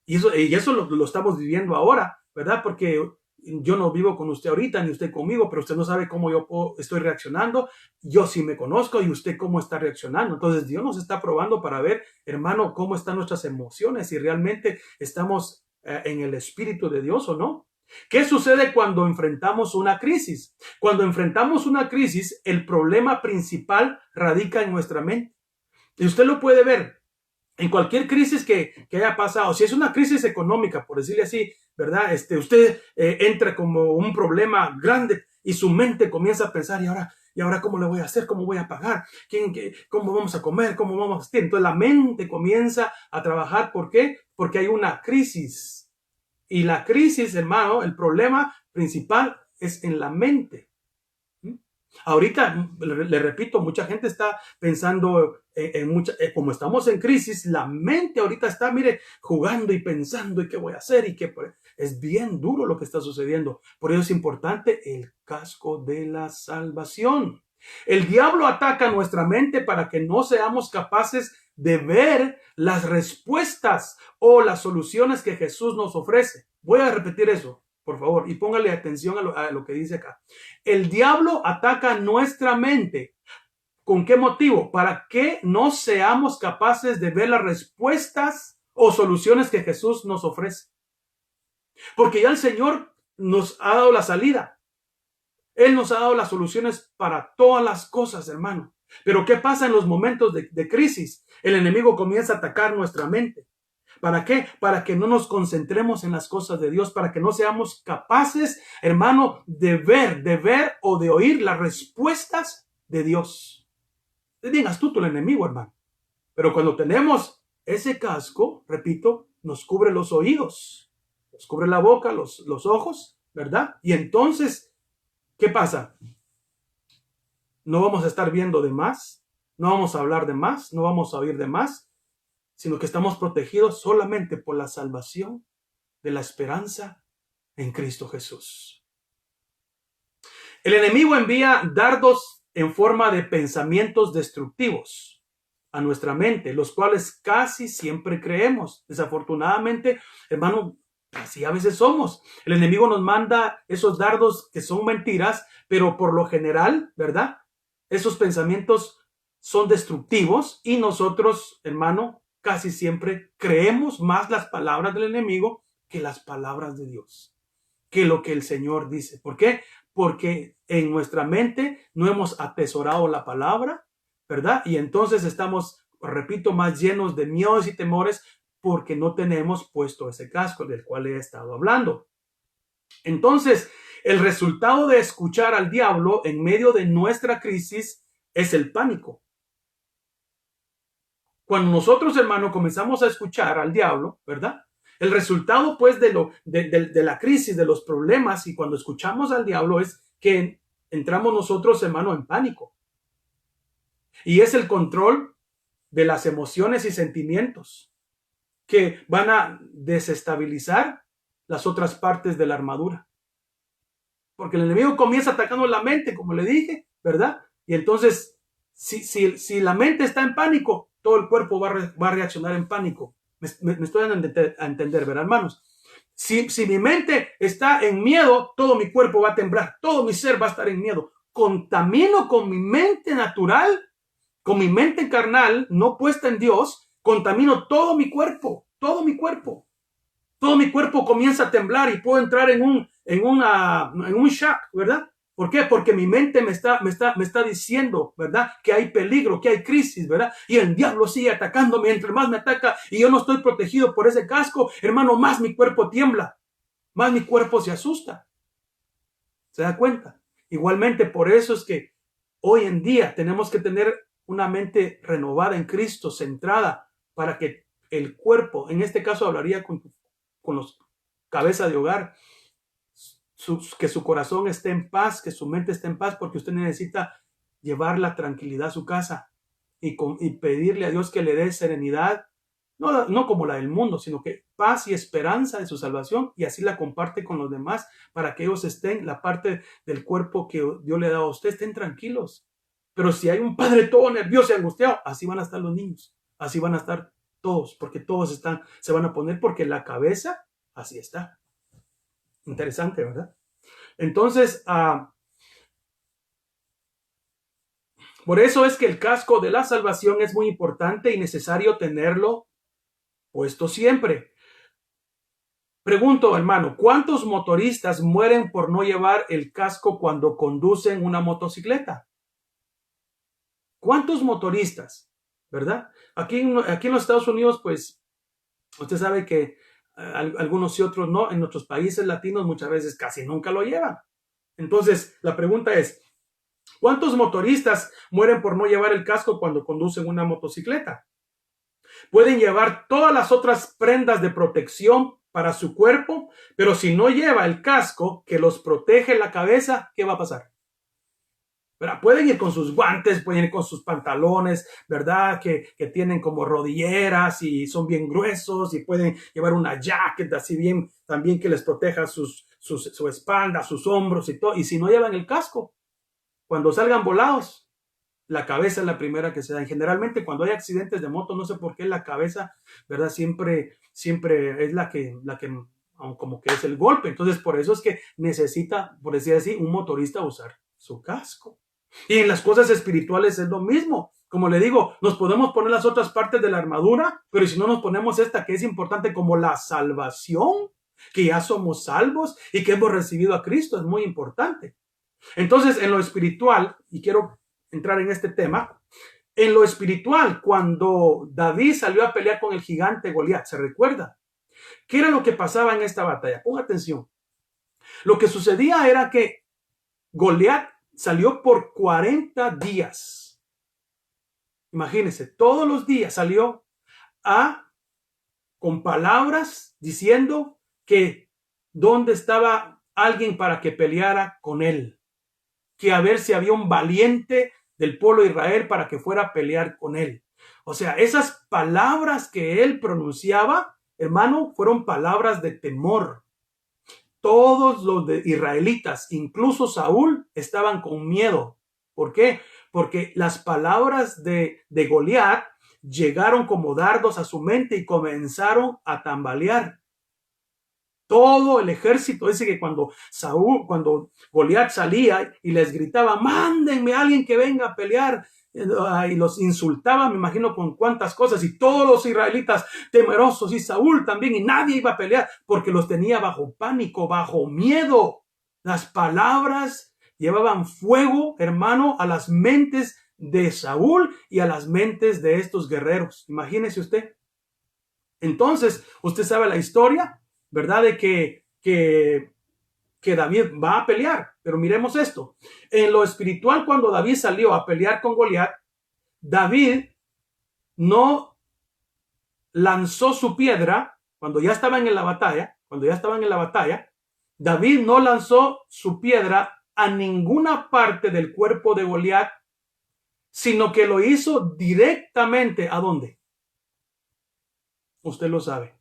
Y eso lo estamos viviendo ahora, ¿verdad? Porque yo no vivo con usted ahorita, ni usted conmigo, pero usted no sabe cómo yo estoy reaccionando. Yo sí me conozco y usted cómo está reaccionando. Entonces Dios nos está probando para ver, hermano, cómo están nuestras emociones, si realmente estamos en el Espíritu de Dios o no. ¿Qué sucede cuando enfrentamos una crisis? Cuando enfrentamos una crisis, el problema principal radica en nuestra mente. Y usted lo puede ver en cualquier crisis que haya pasado. Si es una crisis económica, por decirle así, ¿verdad? Usted entra como un problema grande y su mente comienza a pensar, ¿y ahora cómo le voy a hacer? ¿Cómo voy a pagar? ¿Cómo vamos a comer? ¿Cómo vamos a vestir? Entonces la mente comienza a trabajar. ¿Por qué? Porque hay una crisis. Y la crisis, hermano, el problema principal es en la mente. Ahorita, le repito, mucha gente está pensando como estamos en crisis, la mente ahorita está, mire, jugando y pensando y qué voy a hacer y qué. Es bien duro lo que está sucediendo. Por eso es importante el casco de la salvación. El diablo ataca nuestra mente para que no seamos capaces de ver las respuestas o las soluciones que Jesús nos ofrece. Voy a repetir eso, por favor, y póngale atención a lo que dice acá. El diablo ataca nuestra mente. ¿Con qué motivo? Para que no seamos capaces de ver las respuestas o soluciones que Jesús nos ofrece. Porque ya el Señor nos ha dado la salida. Él nos ha dado las soluciones para todas las cosas, hermano. Pero ¿qué pasa en los momentos de crisis? El enemigo comienza a atacar nuestra mente. ¿Para qué? Para que no nos concentremos en las cosas de Dios, para que no seamos capaces, hermano, de ver o de oír las respuestas de Dios. Es bien astuto el enemigo, hermano. Pero cuando tenemos ese casco, repito, nos cubre los oídos, nos cubre la boca, los ojos, ¿verdad? Y entonces, ¿qué pasa? No vamos a estar viendo de más, no vamos a hablar de más, no vamos a oír de más, sino que estamos protegidos solamente por la salvación de la esperanza en Cristo Jesús. El enemigo envía dardos en forma de pensamientos destructivos a nuestra mente, los cuales casi siempre creemos. Desafortunadamente, hermano, así a veces somos. El enemigo nos manda esos dardos que son mentiras, pero por lo general, ¿verdad? Esos pensamientos son destructivos y nosotros, hermano, casi siempre creemos más las palabras del enemigo que las palabras de Dios. que lo que el Señor dice. ¿Por qué? Porque en nuestra mente no hemos atesorado la palabra, ¿verdad? Y entonces estamos, repito, más llenos de miedos y temores porque no tenemos puesto ese casco del cual he estado hablando. Entonces, el resultado de escuchar al diablo en medio de nuestra crisis es el pánico. Cuando nosotros, hermano, comenzamos a escuchar al diablo, ¿verdad? El resultado, pues, de la crisis, de los problemas, y cuando escuchamos al diablo es que entramos nosotros, hermano, en pánico. Y es el control de las emociones y sentimientos que van a desestabilizar las otras partes de la armadura. Porque el enemigo comienza atacando la mente, como le dije, ¿verdad? Y entonces, si la mente está en pánico, todo el cuerpo va a reaccionar en pánico. Me estoy dando a entender, ¿verdad, hermanos? Si mi mente está en miedo, todo mi cuerpo va a temblar, todo mi ser va a estar en miedo. Contamino con mi mente natural, con mi mente carnal, no puesta en Dios, contamino todo mi cuerpo, todo mi cuerpo. Todo mi cuerpo comienza a temblar y puedo entrar en un shock, ¿verdad? ¿Por qué? Porque mi mente me está diciendo, ¿verdad? Que hay peligro, que hay crisis, ¿verdad? Y el diablo sigue atacándome. Entre más me ataca y yo no estoy protegido por ese casco, hermano, más mi cuerpo tiembla, más mi cuerpo se asusta. ¿Se da cuenta? Igualmente, por eso es que hoy en día tenemos que tener una mente renovada en Cristo, centrada, para que el cuerpo, en este caso hablaría con los cabezas de hogar, que su corazón esté en paz, que su mente esté en paz, porque usted necesita llevar la tranquilidad a su casa y pedirle a Dios que le dé serenidad, no como la del mundo, sino que paz y esperanza de su salvación, y así la comparte con los demás para que ellos estén, la parte del cuerpo que Dios le ha dado a usted, estén tranquilos. Pero si hay un padre todo nervioso y angustiado, así van a estar los niños, así van a estar todos, porque todos se van a poner, porque la cabeza así está. Interesante, ¿verdad? Entonces, por eso es que el casco de la salvación es muy importante y necesario tenerlo puesto siempre. Pregunto, hermano, ¿cuántos motoristas mueren por no llevar el casco cuando conducen una motocicleta? ¿Cuántos motoristas? ¿Verdad? Aquí en los Estados Unidos, pues, usted sabe que algunos y otros no. En otros países latinos muchas veces casi nunca lo llevan. Entonces, la pregunta es, ¿cuántos motoristas mueren por no llevar el casco cuando conducen una motocicleta? Pueden llevar todas las otras prendas de protección para su cuerpo, pero si no lleva el casco que los protege la cabeza, ¿qué va a pasar? ¿Verdad? Pueden ir con sus guantes, pueden ir con sus pantalones, ¿verdad? Que tienen como rodilleras y son bien gruesos, y pueden llevar una jacket así bien, también que les proteja su espalda, sus hombros y todo. Y si no llevan el casco, cuando salgan volados, la cabeza es la primera que se da. Y generalmente cuando hay accidentes de moto, no sé por qué la cabeza, ¿verdad? Siempre es la que como que es el golpe. Entonces, por eso es que necesita, por decir así, un motorista usar su casco. Y en las cosas espirituales es lo mismo. Como le digo, nos podemos poner las otras partes de la armadura, pero si no nos ponemos esta que es importante, como la salvación, que ya somos salvos y que hemos recibido a Cristo, es muy importante. Entonces, en lo espiritual, y quiero entrar en este tema, en lo espiritual, cuando David salió a pelear con el gigante Goliat, ¿se recuerda? ¿Qué era lo que pasaba en esta batalla? Ponga atención. Lo que sucedía era que Goliat salió por 40 días. Imagínense, todos los días salió con palabras diciendo que dónde estaba alguien para que peleara con él, que a ver si había un valiente del pueblo de Israel para que fuera a pelear con él. O sea, esas palabras que él pronunciaba, hermano, fueron palabras de temor. Todos los israelitas, incluso Saúl, estaban con miedo. ¿Por qué? Porque las palabras de Goliat llegaron como dardos a su mente y comenzaron a tambalear. Todo el ejército dice que cuando Goliat salía y les gritaba, mándenme a alguien que venga a pelear, y los insultaba, me imagino con cuántas cosas, y todos los israelitas temerosos, y Saúl también, y nadie iba a pelear porque los tenía bajo pánico, bajo miedo. Las palabras llevaban fuego, hermano, a las mentes de Saúl y a las mentes de estos guerreros. Imagínese usted. Entonces, usted sabe la historia, ¿verdad? De que David va a pelear. Pero miremos esto. En lo espiritual, cuando David salió a pelear con Goliat, David no lanzó su piedra cuando ya estaban en la batalla. David no lanzó su piedra a ninguna parte del cuerpo de Goliat, sino que lo hizo directamente ¿a dónde? Usted lo sabe.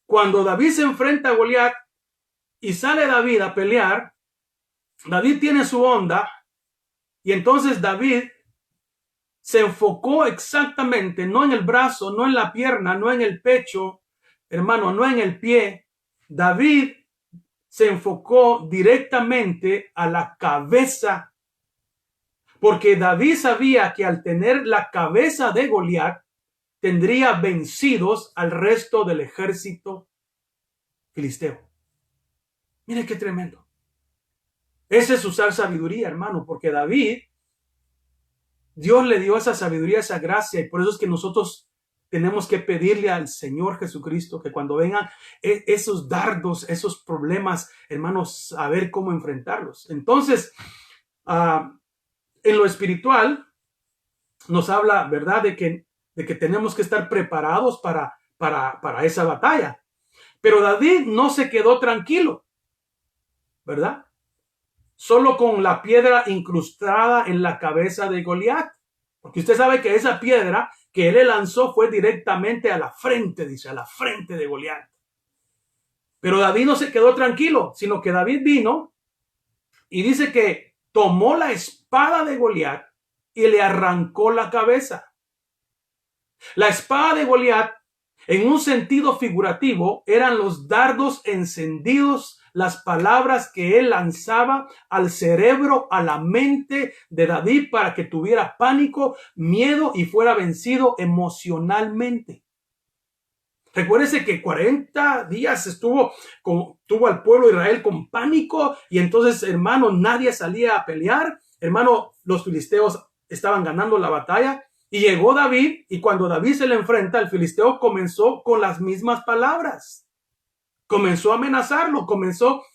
Cuando David se enfrenta a Goliat y sale David a pelear, David tiene su onda y entonces David se enfocó exactamente, no en el brazo, no en la pierna, no en el pecho, hermano, no en el pie. David se enfocó directamente a la cabeza, porque David sabía que al tener la cabeza de Goliat, tendría vencidos al resto del ejército filisteo. Mire qué tremendo. Ese es usar sabiduría, hermano, porque David, Dios le dio esa sabiduría, esa gracia, y por eso es que nosotros tenemos que pedirle al Señor Jesucristo que cuando vengan esos dardos, esos problemas, hermanos, saber cómo enfrentarlos. Entonces, en lo espiritual, nos habla, ¿verdad?, de que tenemos que estar preparados para esa batalla. Pero David no se quedó tranquilo, ¿verdad? Solo con la piedra incrustada en la cabeza de Goliat. Porque usted sabe que esa piedra que él le lanzó fue directamente a la frente, dice, a la frente de Goliat. Pero David no se quedó tranquilo, sino que David vino y dice que tomó la espada de Goliat y le arrancó la cabeza. La espada de Goliat, en un sentido figurativo, eran los dardos encendidos, las palabras que él lanzaba al cerebro, a la mente de David para que tuviera pánico, miedo y fuera vencido emocionalmente. Recuérdese que 40 días tuvo al pueblo de Israel con pánico y entonces, hermano, nadie salía a pelear. Hermano, los filisteos estaban ganando la batalla. Y llegó David, y cuando David se le enfrenta, el filisteo comenzó con las mismas palabras. Comenzó a amenazarlo,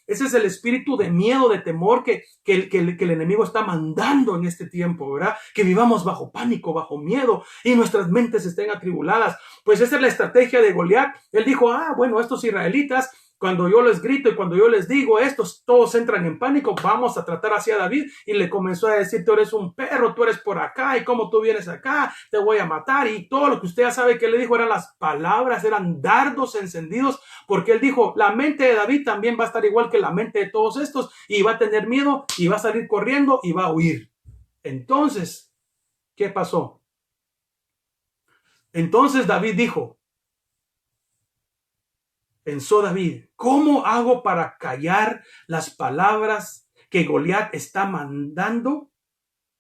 ese es el espíritu de miedo, de temor que el enemigo está mandando en este tiempo, ¿verdad? Que vivamos bajo pánico, bajo miedo, y nuestras mentes estén atribuladas. Pues esa es la estrategia de Goliat. Él dijo, bueno, estos israelitas, cuando yo les grito y cuando yo les digo, estos todos entran en pánico, vamos a tratar así a David. Y le comenzó a decir, tú eres un perro, tú eres por acá, y cómo tú vienes acá, te voy a matar. Y todo lo que usted ya sabe que le dijo eran las palabras, eran dardos encendidos, porque él dijo, la mente de David también va a estar igual que la mente de todos estos, y va a tener miedo, y va a salir corriendo, y va a huir. Entonces, ¿qué pasó? Entonces David dijo, pensó David, ¿cómo hago para callar las palabras que Goliat está mandando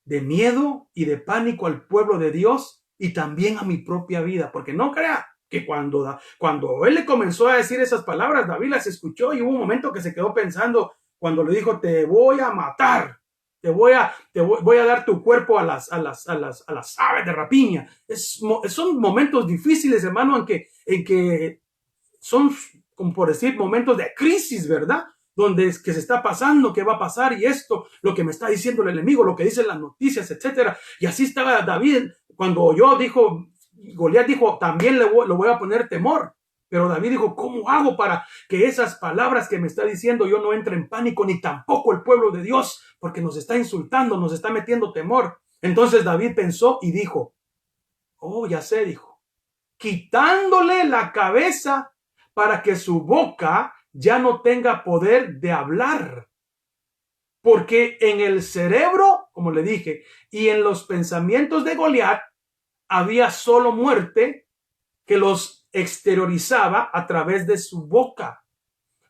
de miedo y de pánico al pueblo de Dios y también a mi propia vida? Porque no crea que cuando él le comenzó a decir esas palabras, David las escuchó y hubo un momento que se quedó pensando cuando le dijo, te voy a matar, voy a dar tu cuerpo a las aves de rapiña. Son momentos difíciles, hermano, en que son, como por decir, momentos de crisis, ¿verdad? Donde es que se está pasando, qué va a pasar y esto, lo que me está diciendo el enemigo, lo que dicen las noticias, etcétera. Y así estaba David cuando Goliat dijo, también lo voy a poner temor. Pero David dijo, ¿cómo hago para que esas palabras que me está diciendo yo no entre en pánico, ni tampoco el pueblo de Dios? Porque nos está insultando, nos está metiendo temor. Entonces David pensó y dijo, ya sé, dijo, quitándole la cabeza para que su boca ya no tenga poder de hablar. Porque en el cerebro, como le dije, y en los pensamientos de Goliat, había solo muerte que los exteriorizaba a través de su boca.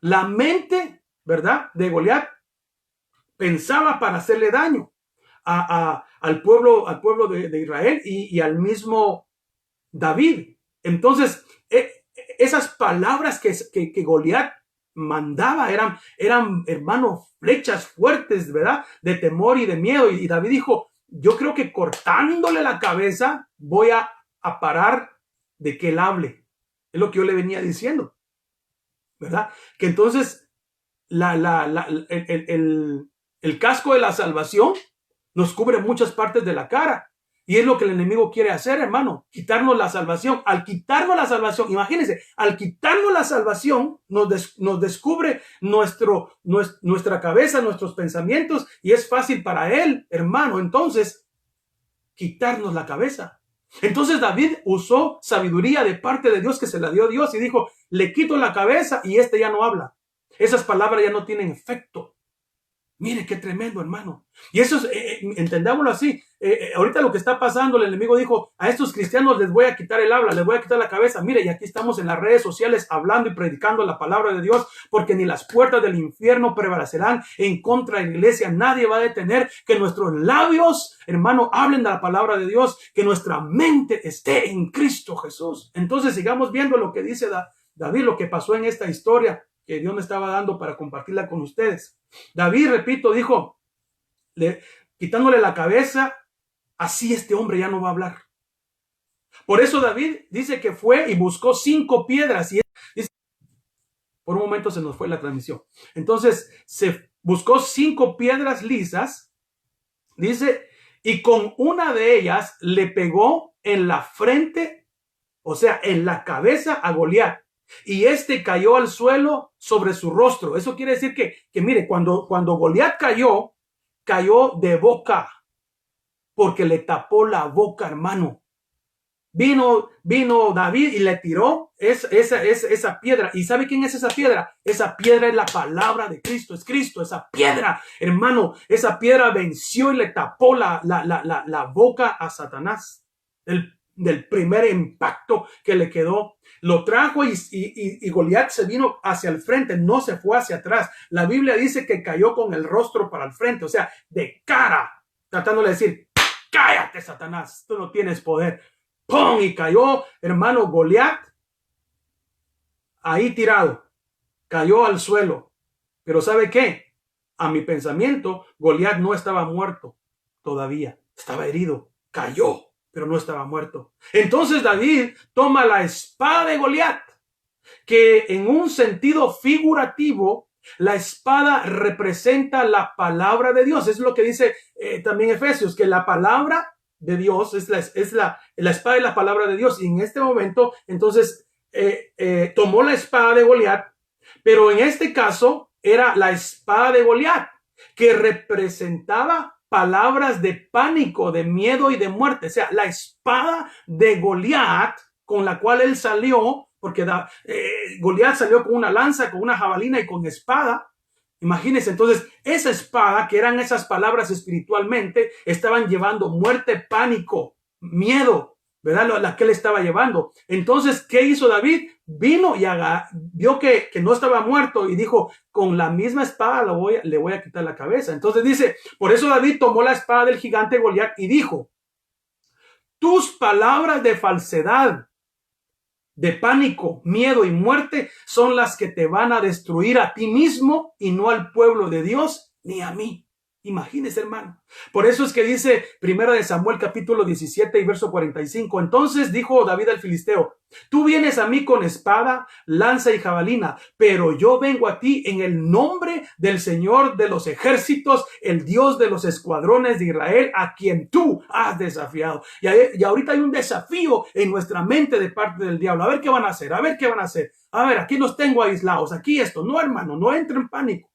La mente, ¿verdad?, de Goliat pensaba para hacerle daño. al pueblo de Israel y al mismo David. Entonces, esas palabras que Goliat mandaba eran, hermano, flechas fuertes, ¿verdad? De temor y de miedo. Y David dijo, yo creo que cortándole la cabeza voy a parar de que él hable. Es lo que yo le venía diciendo, ¿verdad? Que entonces el casco de la salvación nos cubre muchas partes de la cara. Y es lo que el enemigo quiere hacer, hermano, quitarnos la salvación. Al quitarnos la salvación, imagínense, al quitarnos la salvación, nos descubre nuestra cabeza, nuestros pensamientos, y es fácil para él, hermano, entonces, quitarnos la cabeza. Entonces David usó sabiduría de parte de Dios que se la dio Dios y dijo, le quito la cabeza y este ya no habla. Esas palabras ya no tienen efecto. Mire qué tremendo, hermano. Y eso es, entendámoslo así. Ahorita lo que está pasando, el enemigo dijo, a estos cristianos les voy a quitar el habla, les voy a quitar la cabeza. Mire, y aquí estamos en las redes sociales hablando y predicando la palabra de Dios, porque ni las puertas del infierno prevalecerán en contra de la iglesia. Nadie va a detener que nuestros labios, hermano, hablen de la palabra de Dios, que nuestra mente esté en Cristo Jesús. Entonces sigamos viendo lo que dice David, lo que pasó en esta historia que Dios me estaba dando para compartirla con ustedes. David, repito, dijo, quitándole la cabeza, así este hombre ya no va a hablar. Por eso David dice que fue y buscó 5 piedras. Y dice, por un momento se nos fue la transmisión. Entonces, se buscó 5 piedras lisas, dice, y con una de ellas le pegó en la frente, o sea, en la cabeza a Goliat. Y este cayó al suelo sobre su rostro. Eso quiere decir que mire, cuando Goliat cayó de boca, porque le tapó la boca, hermano. Vino David y le tiró esa piedra. ¿Y sabe quién es esa piedra? Esa piedra es la palabra de Cristo. Es Cristo, esa piedra, hermano. Esa piedra venció y le tapó la boca a Satanás. Del primer impacto que le quedó. Lo trajo y Goliat se vino hacia el frente, no se fue hacia atrás. La Biblia dice que cayó con el rostro para el frente, o sea, de cara, tratándole de decir, cállate, Satanás, tú no tienes poder. ¡Pum! Y cayó, hermano, Goliat ahí tirado, cayó al suelo. Pero ¿sabe qué? A mi pensamiento, Goliat no estaba muerto todavía, estaba herido, cayó, pero no estaba muerto. Entonces David toma la espada de Goliat, que en un sentido figurativo, la espada representa la palabra de Dios. Es lo que dice también Efesios, que la palabra de Dios es la espada y la palabra de Dios. Y en este momento, entonces, tomó la espada de Goliat, pero en este caso era la espada de Goliat, que representaba palabras de pánico, de miedo y de muerte. O sea, la espada de Goliat con la cual él salió, porque Goliat salió con una lanza, con una jabalina y con espada. Imagínense, entonces, esa espada, que eran esas palabras espiritualmente, estaban llevando muerte, pánico, miedo, ¿verdad? La que él estaba llevando. Entonces, ¿qué hizo David? Vino y vio que no estaba muerto y dijo, con la misma espada le voy a quitar la cabeza. Entonces dice, por eso David tomó la espada del gigante Goliat y dijo, tus palabras de falsedad, de pánico, miedo y muerte son las que te van a destruir a ti mismo y no al pueblo de Dios ni a mí. Imagínese, hermano. Por eso es que dice 1 Samuel capítulo 17 y verso 45. Entonces dijo David al filisteo, tú vienes a mí con espada, lanza y jabalina, pero yo vengo a ti en el nombre del Señor de los ejércitos, el Dios de los escuadrones de Israel, a quien tú has desafiado. Y ahorita hay un desafío en nuestra mente de parte del diablo. A ver qué van a hacer, a ver qué van a hacer. A ver, aquí los tengo aislados, aquí esto. No, hermano, no entre en pánico,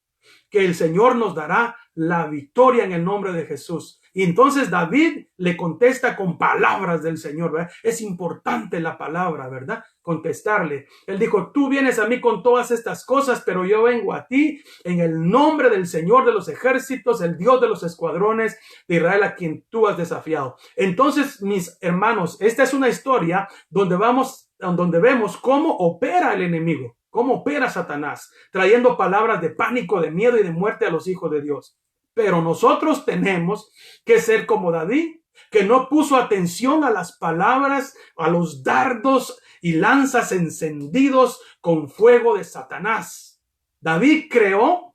que el Señor nos dará la victoria en el nombre de Jesús. Y entonces David le contesta con palabras del Señor, ¿verdad? Es importante la palabra, ¿verdad? Contestarle. Él dijo, tú vienes a mí con todas estas cosas, pero yo vengo a ti en el nombre del Señor de los ejércitos, el Dios de los escuadrones de Israel, a quien tú has desafiado. Entonces, mis hermanos, esta es una historia donde vemos cómo opera el enemigo. ¿Cómo opera Satanás? Trayendo palabras de pánico, de miedo y de muerte a los hijos de Dios. Pero nosotros tenemos que ser como David, que no puso atención a las palabras, a los dardos y lanzas encendidos con fuego de Satanás. David creo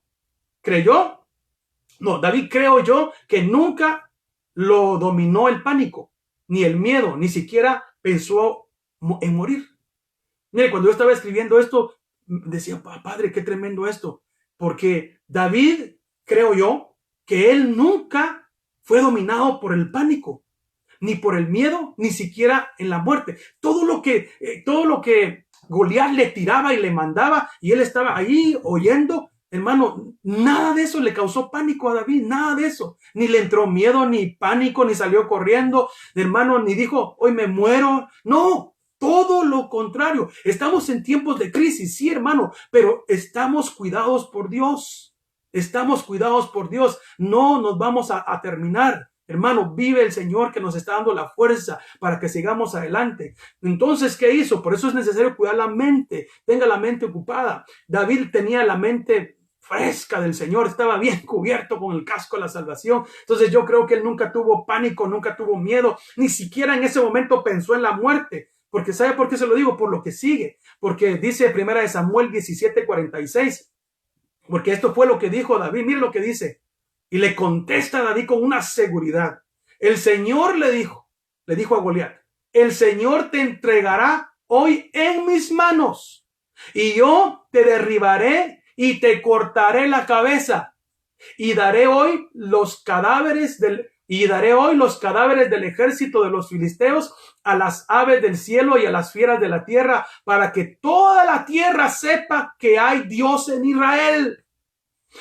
yo que nunca lo dominó el pánico, ni el miedo, ni siquiera pensó en morir. Mire, cuando yo estaba escribiendo esto, decía, padre, qué tremendo esto, porque David, creo yo, que él nunca fue dominado por el pánico, ni por el miedo, ni siquiera en la muerte. Todo lo que Goliat le tiraba y le mandaba, y él estaba ahí oyendo, hermano, nada de eso le causó pánico a David, nada de eso. Ni le entró miedo, ni pánico, ni salió corriendo, hermano, ni dijo, hoy me muero. No, todo lo contrario. Estamos en tiempos de crisis, sí, hermano, pero estamos cuidados por Dios. Estamos cuidados por Dios. No nos vamos a terminar. Hermano, vive el Señor que nos está dando la fuerza para que sigamos adelante. Entonces, ¿qué hizo? Por eso es necesario cuidar la mente. Tenga la mente ocupada. David tenía la mente fresca del Señor, estaba bien cubierto con el casco de la salvación. Entonces yo creo que él nunca tuvo pánico, nunca tuvo miedo, ni siquiera en ese momento pensó en la muerte. Porque ¿sabe por qué se lo digo? Por lo que sigue. Porque dice 1 Samuel 17:46. Porque esto fue lo que dijo David. Mire lo que dice. Y le contesta a David con una seguridad. El Señor le dijo a Goliat, el Señor te entregará hoy en mis manos y yo te derribaré y te cortaré la cabeza y daré hoy los cadáveres del ejército de los filisteos a las aves del cielo y a las fieras de la tierra, para que toda la tierra sepa que hay Dios en Israel.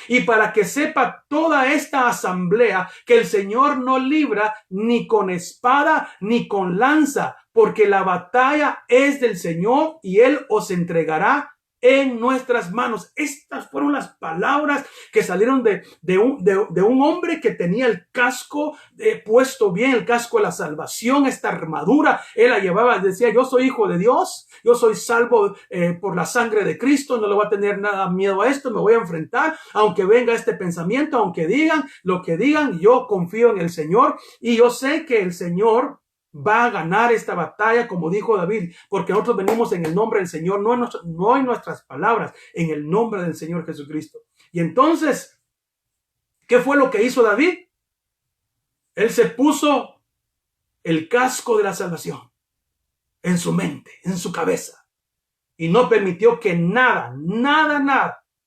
Y para que sepa toda esta asamblea que el Señor no libra ni con espada ni con lanza, porque la batalla es del Señor y Él os entregará en nuestras manos. Estas fueron las palabras que salieron de un hombre que tenía el casco puesto bien, el casco de la salvación, esta armadura. Él la llevaba, decía, yo soy hijo de Dios, yo soy salvo por la sangre de Cristo, no le voy a tener nada miedo a esto, me voy a enfrentar, aunque venga este pensamiento, aunque digan lo que digan, yo confío en el Señor y yo sé que el Señor va a ganar esta batalla, como dijo David, porque nosotros venimos en el nombre del Señor, no en nuestras palabras, en el nombre del Señor Jesucristo. Y entonces, ¿qué fue lo que hizo David? Él se puso el casco de la salvación en su mente, en su cabeza, y no permitió que nada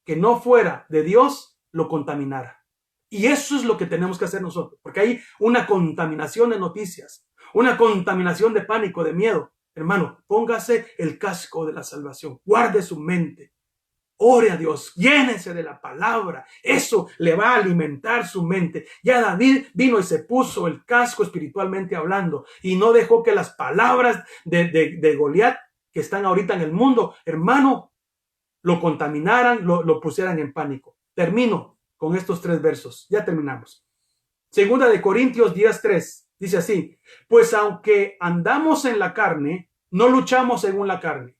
que no fuera de Dios lo contaminara. Y eso es lo que tenemos que hacer nosotros, porque hay una contaminación de noticias, una contaminación de pánico, de miedo. Hermano, póngase el casco de la salvación, guarde su mente, ore a Dios, llénese de la palabra, eso le va a alimentar su mente. Ya David vino y se puso el casco espiritualmente hablando y no dejó que las palabras de Goliat que están ahorita en el mundo, hermano, lo contaminaran, lo pusieran en pánico. Termino con estos 3 versos, ya terminamos. Segunda de Corintios 10:3. Dice así, pues aunque andamos en la carne, no luchamos según la carne,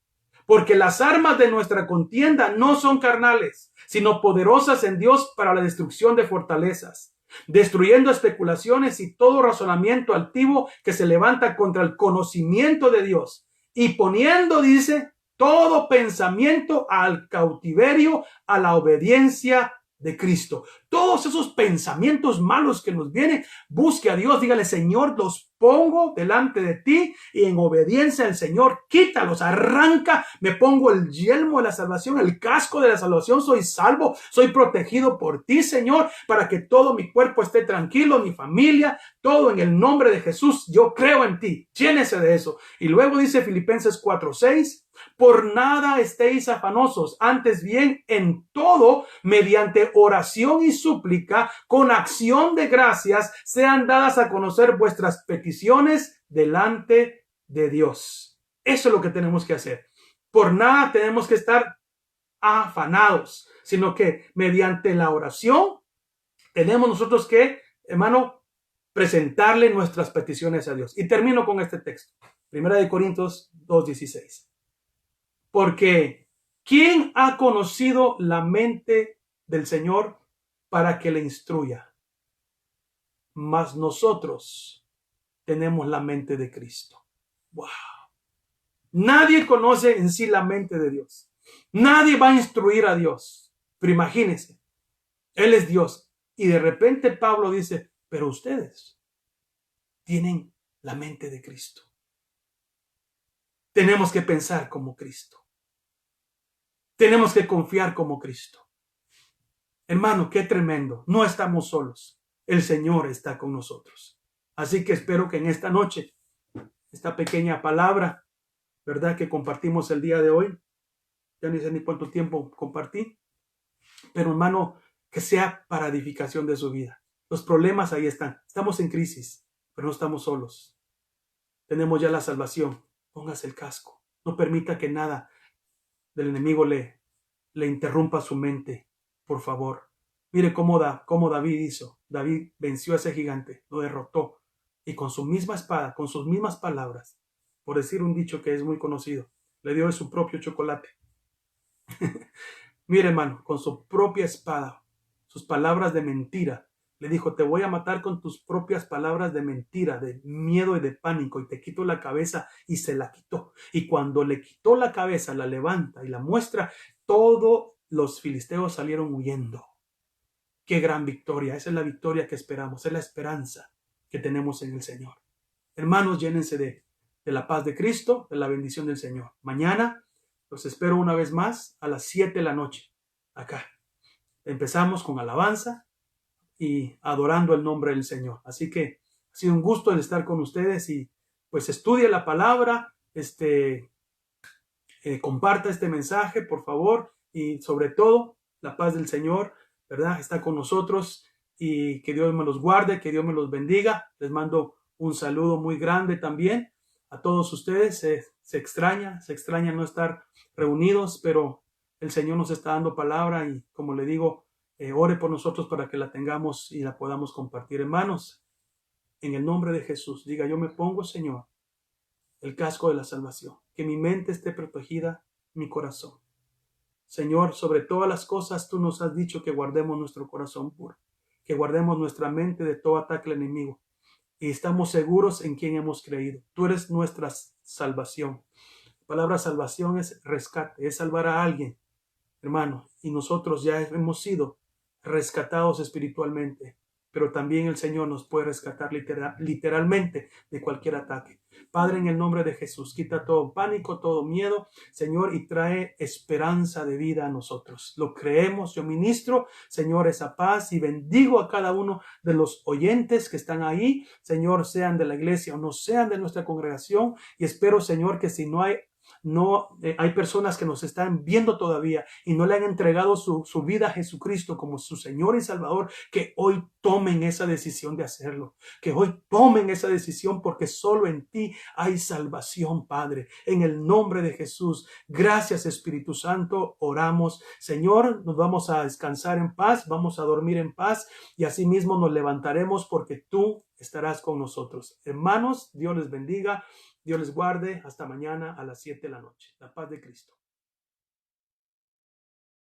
porque las armas de nuestra contienda no son carnales, sino poderosas en Dios para la destrucción de fortalezas, destruyendo especulaciones y todo razonamiento altivo que se levanta contra el conocimiento de Dios, y poniendo, dice, todo pensamiento al cautiverio, a la obediencia de Cristo. Todos esos pensamientos malos que nos vienen, busque a Dios, dígale, Señor, los pongo delante de ti y en obediencia al Señor, quítalos, arranca, me pongo el yelmo de la salvación, el casco de la salvación, soy salvo, soy protegido por ti, Señor, para que todo mi cuerpo esté tranquilo, mi familia, todo en el nombre de Jesús, yo creo en ti, llénese de eso. Y luego dice Filipenses 4:6, por nada estéis afanosos, antes bien en todo, mediante oración y súplica, con acción de gracias, sean dadas a conocer vuestras peticiones delante de Dios. Eso es lo que tenemos que hacer. Por nada tenemos que estar afanados, sino que mediante la oración tenemos nosotros que, hermano, presentarle nuestras peticiones a Dios. Y termino con este texto. 1 Corintios 2:16. Porque ¿quién ha conocido la mente del Señor para que le instruya? mas nosotros tenemos la mente de Cristo. ¡Wow! Nadie conoce en sí la mente de Dios. Nadie va a instruir a Dios. Pero imagínense, Él es Dios. Y de repente Pablo dice, pero ustedes tienen la mente de Cristo. Tenemos que pensar como Cristo. Tenemos que confiar como Cristo. Hermano, qué tremendo. No estamos solos. El Señor está con nosotros. Así que espero que en esta noche, esta pequeña palabra, ¿verdad?, que compartimos el día de hoy, ya ni sé ni cuánto tiempo compartí, pero hermano, que sea para edificación de su vida. Los problemas ahí están. Estamos en crisis, pero no estamos solos. Tenemos ya la salvación. Póngase el casco. No permita que nada del enemigo le interrumpa su mente, por favor. Mire cómo David hizo. David venció a ese gigante, lo derrotó, y con su misma espada, con sus mismas palabras, por decir un dicho que es muy conocido, le dio de su propio chocolate. Mire, hermano, con su propia espada, sus palabras de mentira, le dijo, te voy a matar con tus propias palabras de mentira, de miedo y de pánico, y te quito la cabeza, y se la quitó. Y cuando le quitó la cabeza, la levanta y la muestra, todos los filisteos salieron huyendo. ¡Qué gran victoria! Esa es la victoria que esperamos, es la esperanza que tenemos en el Señor. Hermanos, llénense de la paz de Cristo, de la bendición del Señor. Mañana los espero una vez más a las 7 de la noche, acá. Empezamos con alabanza y adorando el nombre del Señor. Así que ha sido un gusto el estar con ustedes y pues estudie la palabra, comparta este mensaje, por favor, y sobre todo, la paz del Señor, ¿verdad?, está con nosotros y que Dios me los guarde, que Dios me los bendiga. Les mando un saludo muy grande también a todos ustedes. Se extraña no estar reunidos, pero el Señor nos está dando palabra y como le digo, ore por nosotros para que la tengamos y la podamos compartir. Hermanos, en el nombre de Jesús, diga, yo me pongo, Señor, el casco de la salvación, que mi mente esté protegida, mi corazón. Señor, sobre todas las cosas tú nos has dicho que guardemos nuestro corazón puro, que guardemos nuestra mente de todo ataque al enemigo. Y estamos seguros en quien hemos creído. Tú eres nuestra salvación. La palabra salvación es rescate, es salvar a alguien, hermano. Y nosotros ya hemos sido rescatados espiritualmente, pero también el Señor nos puede rescatar literalmente de cualquier ataque. Padre, en el nombre de Jesús, quita todo pánico, todo miedo, Señor, y trae esperanza de vida a nosotros. Lo creemos, yo ministro, Señor, esa paz y bendigo a cada uno de los oyentes que están ahí, Señor, sean de la iglesia o no sean de nuestra congregación, y espero, Señor, que si hay personas que nos están viendo todavía y no le han entregado su vida a Jesucristo como su Señor y Salvador, que hoy tomen esa decisión de hacerlo, que hoy tomen esa decisión porque solo en ti hay salvación, Padre, en el nombre de Jesús. Gracias, Espíritu Santo, oramos, Señor, nos vamos a descansar en paz, vamos a dormir en paz y asimismo nos levantaremos porque tú estarás con nosotros. Hermanos, Dios les bendiga. Dios les guarde. Hasta mañana a las 7 de la noche. La paz de Cristo.